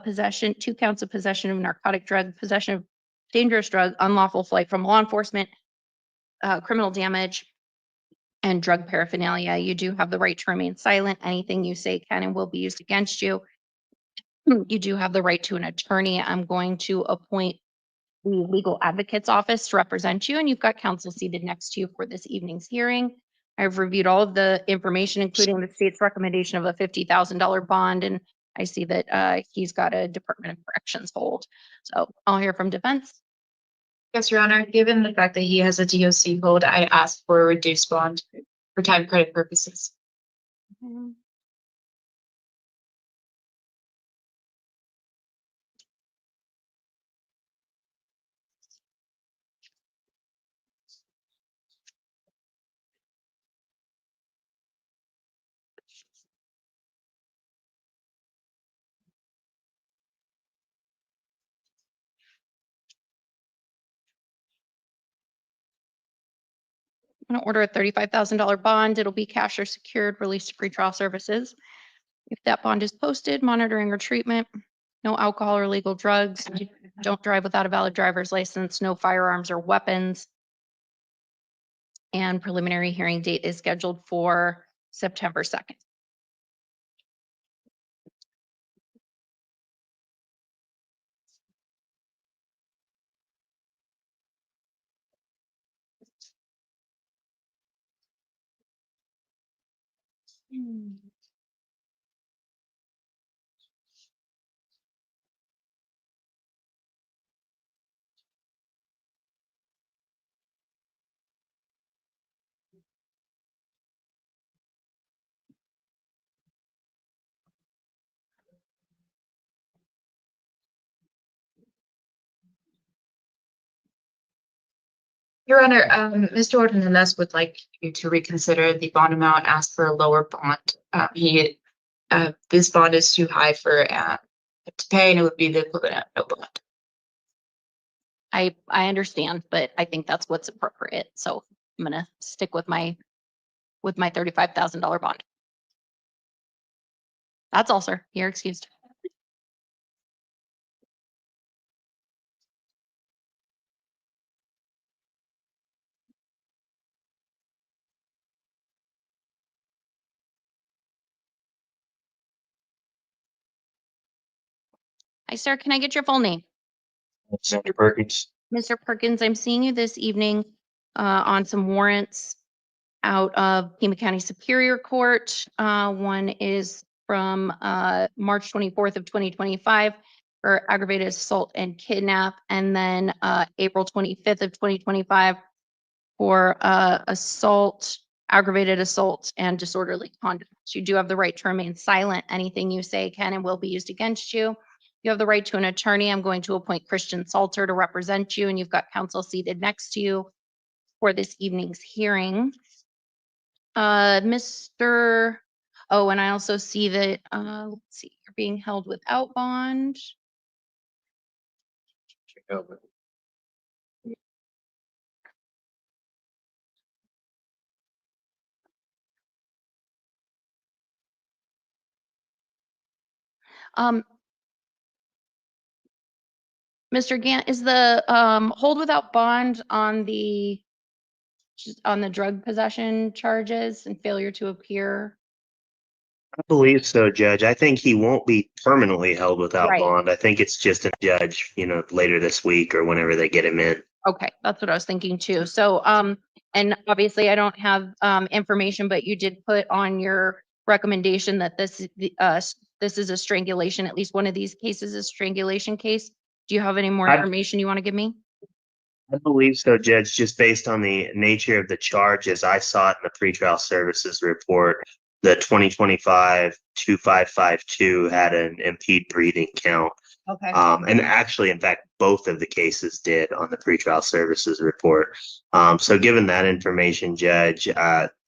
Speaker 1: possession, 2 counts of possession of narcotic drug, possession of dangerous drug, unlawful flight from law enforcement, criminal damage, and drug paraphernalia. You do have the right to remain silent. Anything you say can and will be used against you. You do have the right to an attorney. I'm going to appoint the legal advocate's office to represent you, and you've got counsel seated next to you for this evening's hearing. I've reviewed all of the information, including the state's recommendation of a $50,000 bond, and I see that he's got a Department of Corrections hold. So I'll hear from defense.
Speaker 3: Yes, Your Honor. Given the fact that he has a DOC hold, I asked for a reduced bond for time credit purposes.
Speaker 1: I'm going to order a $35,000 bond. It'll be cash or secured, released to pretrial services. If that bond is posted, monitoring or treatment, no alcohol or illegal drugs, don't drive without a valid driver's license, no firearms or weapons. And preliminary hearing date is scheduled for September 2nd.
Speaker 3: Your Honor, Mr. Ornelas would like you to reconsider the bond amount, ask for a lower bond. This bond is too high for to pay, and it would be the equivalent of no bond.
Speaker 1: I understand, but I think that's what's appropriate. So I'm going to stick with my $35,000 bond. That's all, sir. You're excused. Hi, sir. Can I get your full name?
Speaker 11: Xander Perkins.
Speaker 1: Mr. Perkins, I'm seeing you this evening on some warrants out of Pima County Superior Court. One is from March 24th of 2025 for aggravated assault and kidnap, and then April 25th of 2025 for assault, aggravated assault, and disorderly conduct. You do have the right to remain silent. Anything you say can and will be used against you. You have the right to an attorney. I'm going to appoint Christian Salter to represent you, and you've got counsel seated next to you for this evening's hearing. Mr. Oh, and I also see that, let's see, you're being held without bond. Mr. Gant, is the hold without bond on the drug possession charges and failure to appear?
Speaker 2: I believe so, Judge. I think he won't be permanently held without
Speaker 1: Right.
Speaker 2: bond. I think it's just a judge, later this week or whenever they get him in.
Speaker 1: Okay, that's what I was thinking too. So, and obviously I don't have information, but you did put on your recommendation that this is a strangulation. At least one of these cases is a strangulation case. Do you have any more information you want to give me?
Speaker 2: I believe so, Judge, just based on the nature of the charges I saw it in the pretrial services report. The 2025-2552 had an impede breathing count.
Speaker 8: Okay.
Speaker 2: And actually, in fact, both of the cases did on the pretrial services report. So given that information, Judge,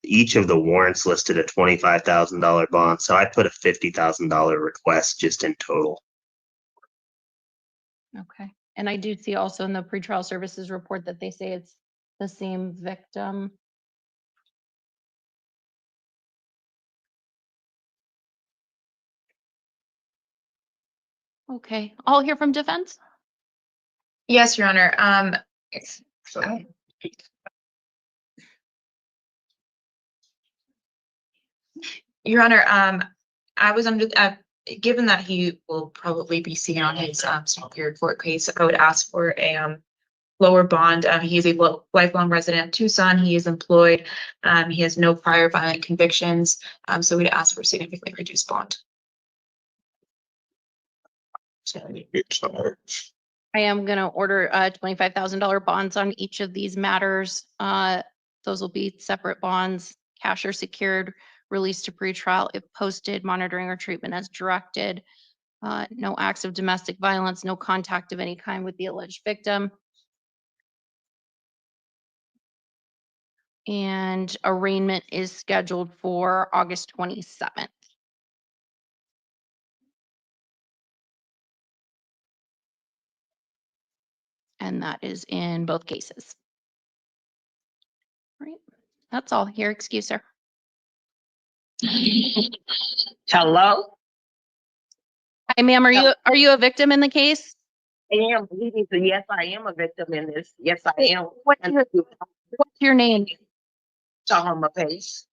Speaker 2: each of the warrants listed a $25,000 bond. So I put a $50,000 request just in total.
Speaker 1: Okay. And I do see also in the pretrial services report that they say it's the same victim. Okay, I'll hear from defense.
Speaker 3: Yes, Your Honor. Your Honor, I was under, given that he will probably be seen on his superior court case, I would ask for a lower bond. He is a lifelong resident of Tucson. He is employed. He has no prior violent convictions. So we'd ask for a significantly reduced bond.
Speaker 1: I am going to order $25,000 bonds on each of these matters. Those will be separate bonds, cash or secured, released to pretrial if posted, monitoring or treatment as directed. No acts of domestic violence, no contact of any kind with the alleged victim. And arraignment is scheduled for August 27th. And that is in both cases. All right, that's all here. Excuse, sir.
Speaker 8: Hello?
Speaker 1: Hi, ma'am. Are you a victim in the case?
Speaker 8: Yes, I am a victim in this. Yes, I am.
Speaker 1: What's your name?
Speaker 8: Tahoma Pace.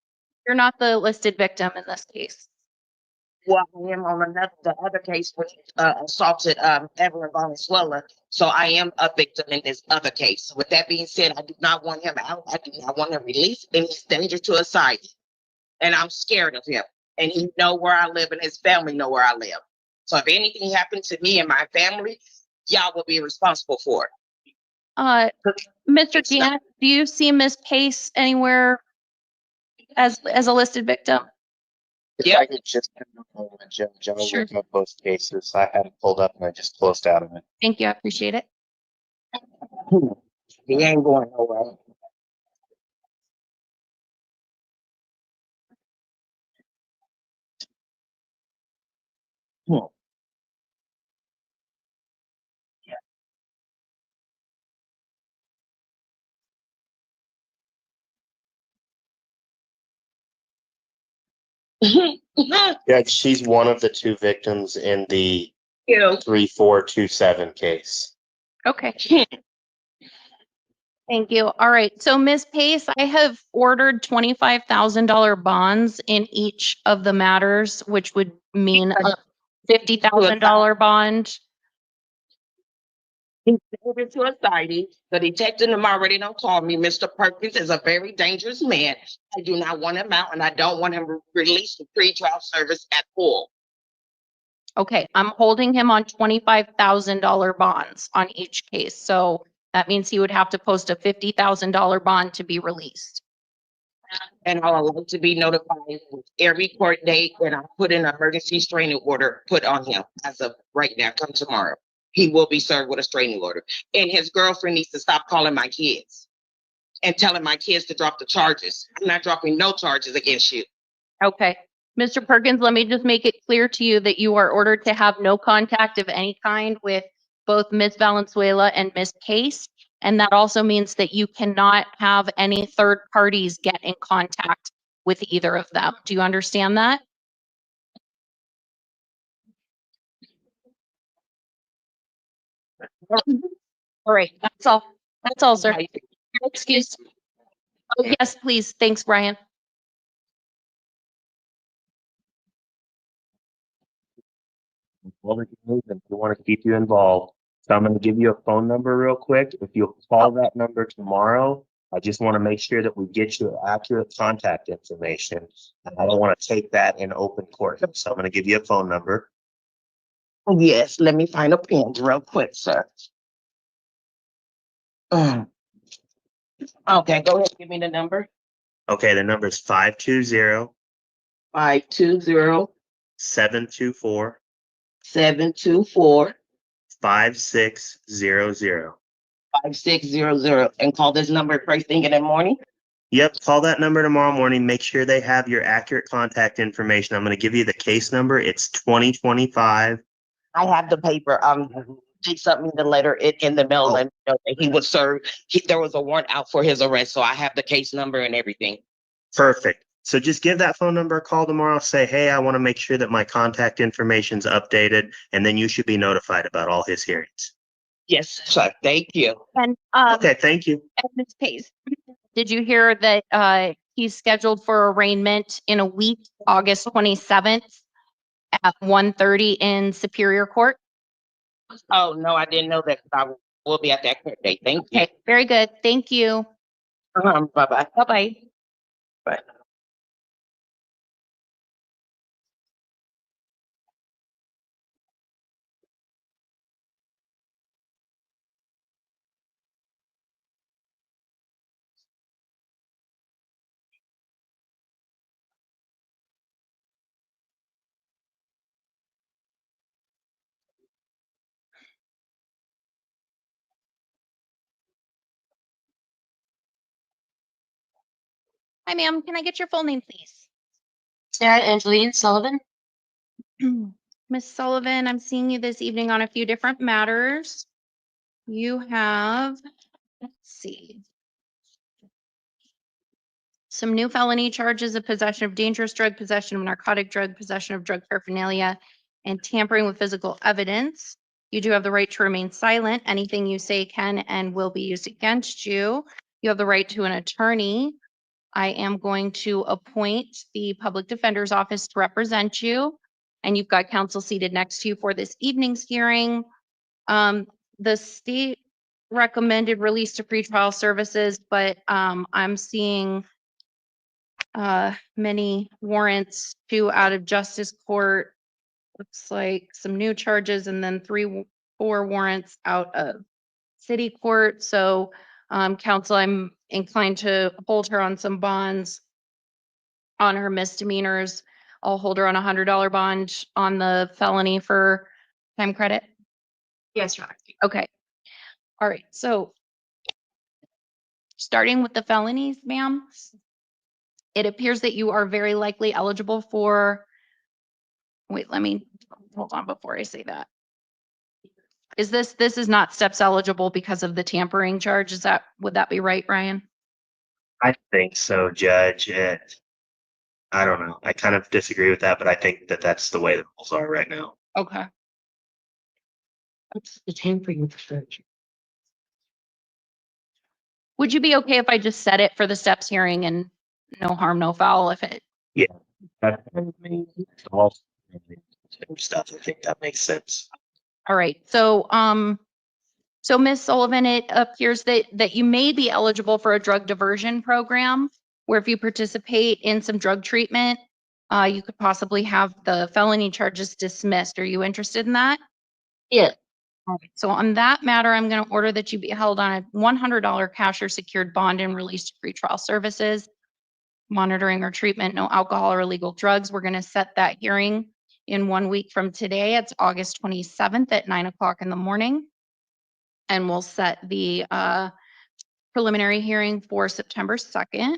Speaker 1: You're not the listed victim in this case.
Speaker 8: Well, I am on the other case which assaulted Evelyn Valenzuela. So I am a victim in this other case. So with that being said, I do not want him out. I do not want him released, and he's dangerous to society. And I'm scared of him. And he know where I live, and his family know where I live. So if anything happened to me and my family, y'all will be responsible for it.
Speaker 1: Mr. Gant, do you see Ms. Pace anywhere as a listed victim?
Speaker 2: If I could just Judge, I'm
Speaker 1: Sure.
Speaker 2: looking at both cases. I had it pulled up and I just closed out of it.
Speaker 1: Thank you. I appreciate it.
Speaker 8: He ain't going nowhere.
Speaker 2: Yeah, she's one of the two victims in the 3427 case.
Speaker 1: Okay. Thank you. All right. So Ms. Pace, I have ordered $25,000 bonds in each of the matters, which would mean a $50,000 bond.
Speaker 8: He's dangerous to society. The detective them already don't call me. Mr. Perkins is a very dangerous man. I do not want him out, and I don't want him released from pretrial service at all.
Speaker 1: Okay, I'm holding him on $25,000 bonds on each case. So that means he would have to post a $50,000 bond to be released.
Speaker 8: And I would like to be notified with every court date, and I put an emergency restraining order put on him as of right now, come tomorrow. He will be served with a restraining order. And his girlfriend needs to stop calling my kids and telling my kids to drop the charges. I'm not dropping no charges against you.
Speaker 1: Okay. Mr. Perkins, let me just make it clear to you that you are ordered to have no contact of any kind with both Ms. Valenzuela and Ms. Case. And that also means that you cannot have any third parties get in contact with either of them. Do you understand that? All right, that's all. That's all, sir. Excuse. Oh, yes, please. Thanks, Brian.
Speaker 2: If you want to keep you involved. So I'm going to give you a phone number real quick. If you'll call that number tomorrow, I just want to make sure that we get you accurate contact information. And I don't want to take that in open court. So I'm going to give you a phone number.
Speaker 8: Yes, let me find a pen real quick, sir. Okay, go ahead, give me the number.
Speaker 2: Okay, the number is 520
Speaker 8: 520
Speaker 2: 724
Speaker 8: 724
Speaker 2: 5600.
Speaker 8: 5600, and call this number first thing in the morning.
Speaker 2: Yep, call that number tomorrow morning. Make sure they have your accurate contact information. I'm going to give you the case number. It's 2025.
Speaker 8: I have the paper. They sent me the letter in the mail, and you know, that he was served. There was a warrant out for his arrest, so I have the case number and everything.
Speaker 2: Perfect. So just give that phone number a call tomorrow. Say, hey, I want to make sure that my contact information's updated, and then you should be notified about all his hearings.
Speaker 8: Yes, sir. Thank you.
Speaker 1: And
Speaker 2: Okay, thank you.
Speaker 1: Ms. Case, did you hear that he's scheduled for arraignment in a week, August 27th at 1:30 in Superior Court?
Speaker 8: Oh, no, I didn't know that. I will be at that court date. Thank you.
Speaker 1: Okay, very good. Thank you.
Speaker 8: Bye-bye.
Speaker 1: Bye-bye.
Speaker 8: Bye.
Speaker 1: Hi, ma'am. Can I get your full name, please?
Speaker 12: Sarah Angeline Sullivan.
Speaker 1: Miss Sullivan, I'm seeing you this evening on a few different matters. You have, let's see, some new felony charges of possession of dangerous drug, possession of narcotic drug, possession of drug paraphernalia, and tampering with physical evidence. You do have the right to remain silent. Anything you say can and will be used against you. You have the right to an attorney. I am going to appoint the public defender's office to represent you, and you've got counsel seated next to you for this evening's hearing. The state recommended release to pretrial services, but I'm seeing many warrants, 2 out of justice court. Looks like some new charges, and then 4 warrants out of city court. So counsel, I'm inclined to hold her on some bonds on her misdemeanors. I'll hold her on a $100 bond on the felony for time credit.
Speaker 3: Yes, Your Honor.
Speaker 1: Okay. All right. So starting with the felonies, ma'am, it appears that you are very likely eligible for, wait, let me, hold on before I say that. This is not steps eligible because of the tampering charge? Would that be right, Ryan?
Speaker 2: I think so, Judge. I don't know. I kind of disagree with that, but I think that that's the way the rules are right now.
Speaker 1: Okay.
Speaker 12: What's the tampering with the church?
Speaker 1: Would you be okay if I just set it for the steps hearing and no harm, no foul if it?
Speaker 2: Yeah. That's all stuff. I think that makes sense.
Speaker 1: All right. So, so Ms. Sullivan, it appears that you may be eligible for a drug diversion program where if you participate in some drug treatment, you could possibly have the felony charges dismissed. Are you interested in that?
Speaker 12: Yeah.
Speaker 1: All right. So on that matter, I'm going to order that you be held on a $100 cash or secured bond and released to pretrial services. monitoring or treatment, no alcohol or illegal drugs. We're going to set that hearing in 1 week from today. It's August 27th at 9 o'clock in the morning. And we'll set the preliminary hearing for September 2nd.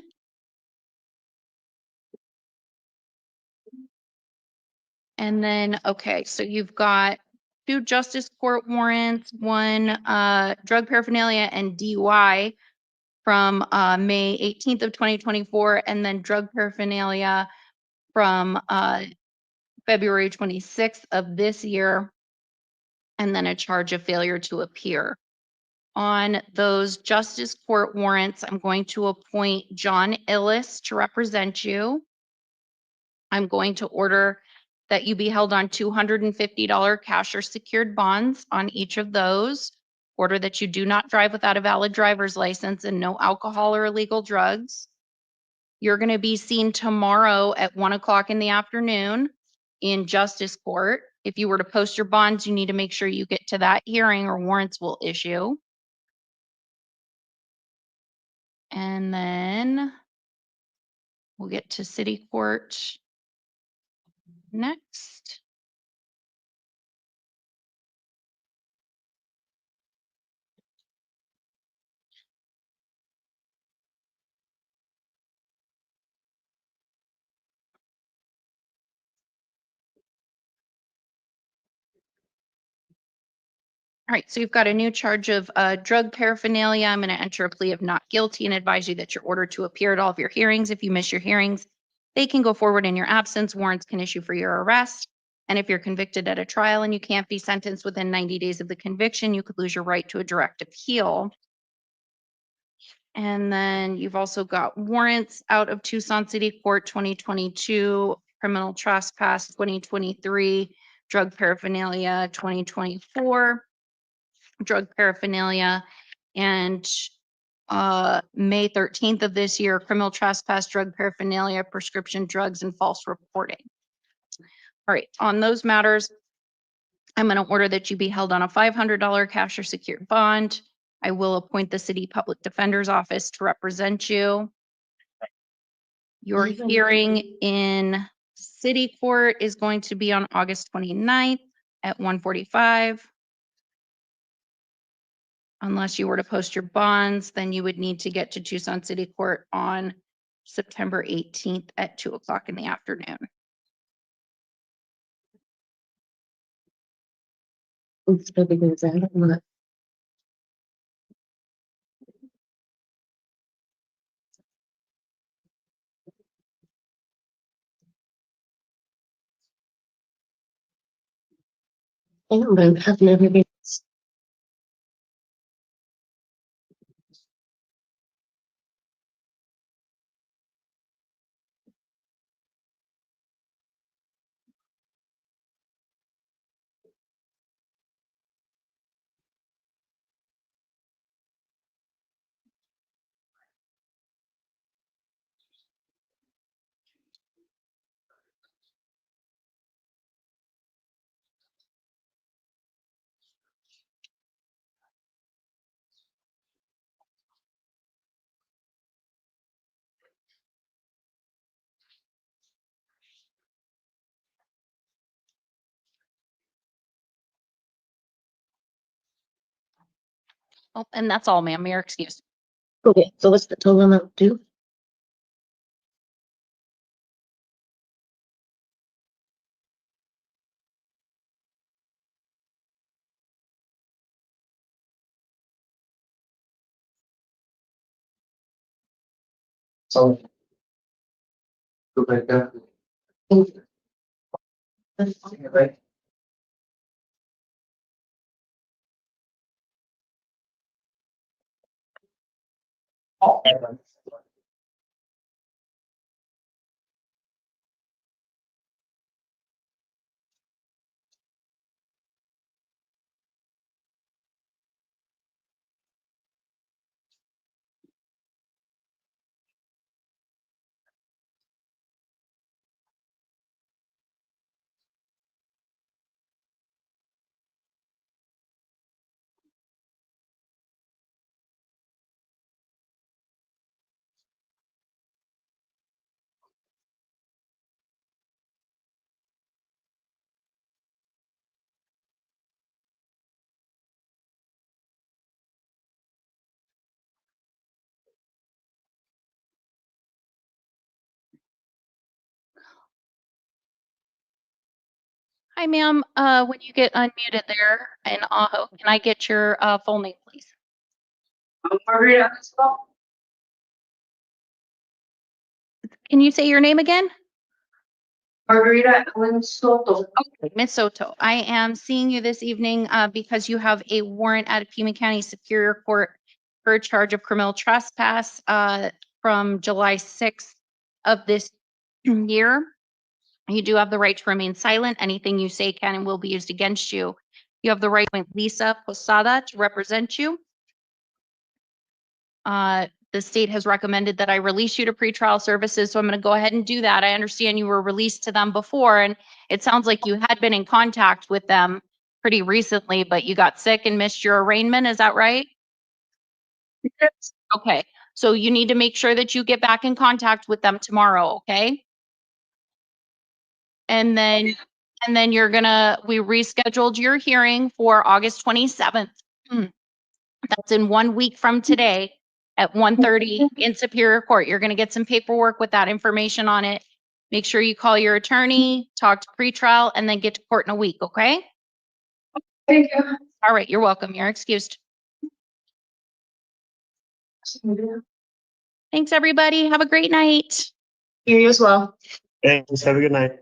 Speaker 1: And then, okay, so you've got 2 justice court warrants, 1 drug paraphernalia and DUI from May 18th of 2024, and then drug paraphernalia from February 26th of this year, and then a charge of failure to appear. On those justice court warrants, I'm going to appoint John Illis to represent you. I'm going to order that you be held on $250 cash or secured bonds on each of those. Order that you do not drive without a valid driver's license and no alcohol or illegal drugs. You're going to be seen tomorrow at 1 o'clock in the afternoon in justice court. If you were to post your bonds, you need to make sure you get to that hearing or warrants will issue. And then we'll get to city court next. All right, so you've got a new charge of drug paraphernalia. I'm going to enter a plea of not guilty and advise you that you're ordered to appear at all of your hearings. If you miss your hearings, they can go forward in your absence. Warrants can issue for your arrest. And if you're convicted at a trial and you can't be sentenced within 90 days of the conviction, you could lose your right to a direct appeal. And then you've also got warrants out of Tucson City Court 2022, criminal trespass 2023, drug paraphernalia 2024. Drug paraphernalia, and May 13th of this year, criminal trespass, drug paraphernalia, prescription drugs, and false reporting. All right, on those matters, I'm going to order that you be held on a $500 cash or secured bond. I will appoint the city public defender's office to represent you. Your hearing in city court is going to be on August 29th at 1:45. Unless you were to post your bonds, then you would need to get to Tucson City Court on September 18th at 2 o'clock in the afternoon.
Speaker 12: I've never been.
Speaker 1: Oh, and that's all, ma'am. Your excuse.
Speaker 12: Okay, so what's the total amount due?
Speaker 9: So. Go back down. Right.
Speaker 1: Hi, ma'am. When you get unmuted there in Aho, can I get your full name, please?
Speaker 4: Margarita.
Speaker 1: Can you say your name again?
Speaker 4: Margarita Ellen Soto.
Speaker 1: Okay, Ms. Soto, I am seeing you this evening because you have a warrant at Pima County Superior Court for a charge of criminal trespass from July 6th of this year. You do have the right to remain silent. Anything you say can and will be used against you. You have the right to appoint Lisa Posada to represent you. The state has recommended that I release you to pretrial services, so I'm going to go ahead and do that. I understand you were released to them before, and it sounds like you had been in contact with them pretty recently, but you got sick and missed your arraignment. Is that right? Yes. Okay, so you need to make sure that you get back in contact with them tomorrow, okay? And then we rescheduled your hearing for August 27th. That's in 1 week from today at 1:30 in Superior Court. You're going to get some paperwork with that information on it. Make sure you call your attorney, talk to pretrial, and then get to court in a week, okay?
Speaker 4: Thank you.
Speaker 1: All right, you're welcome. You're excused. Thanks, everybody. Have a great night.
Speaker 3: You as well.
Speaker 2: Thanks. Have a good night.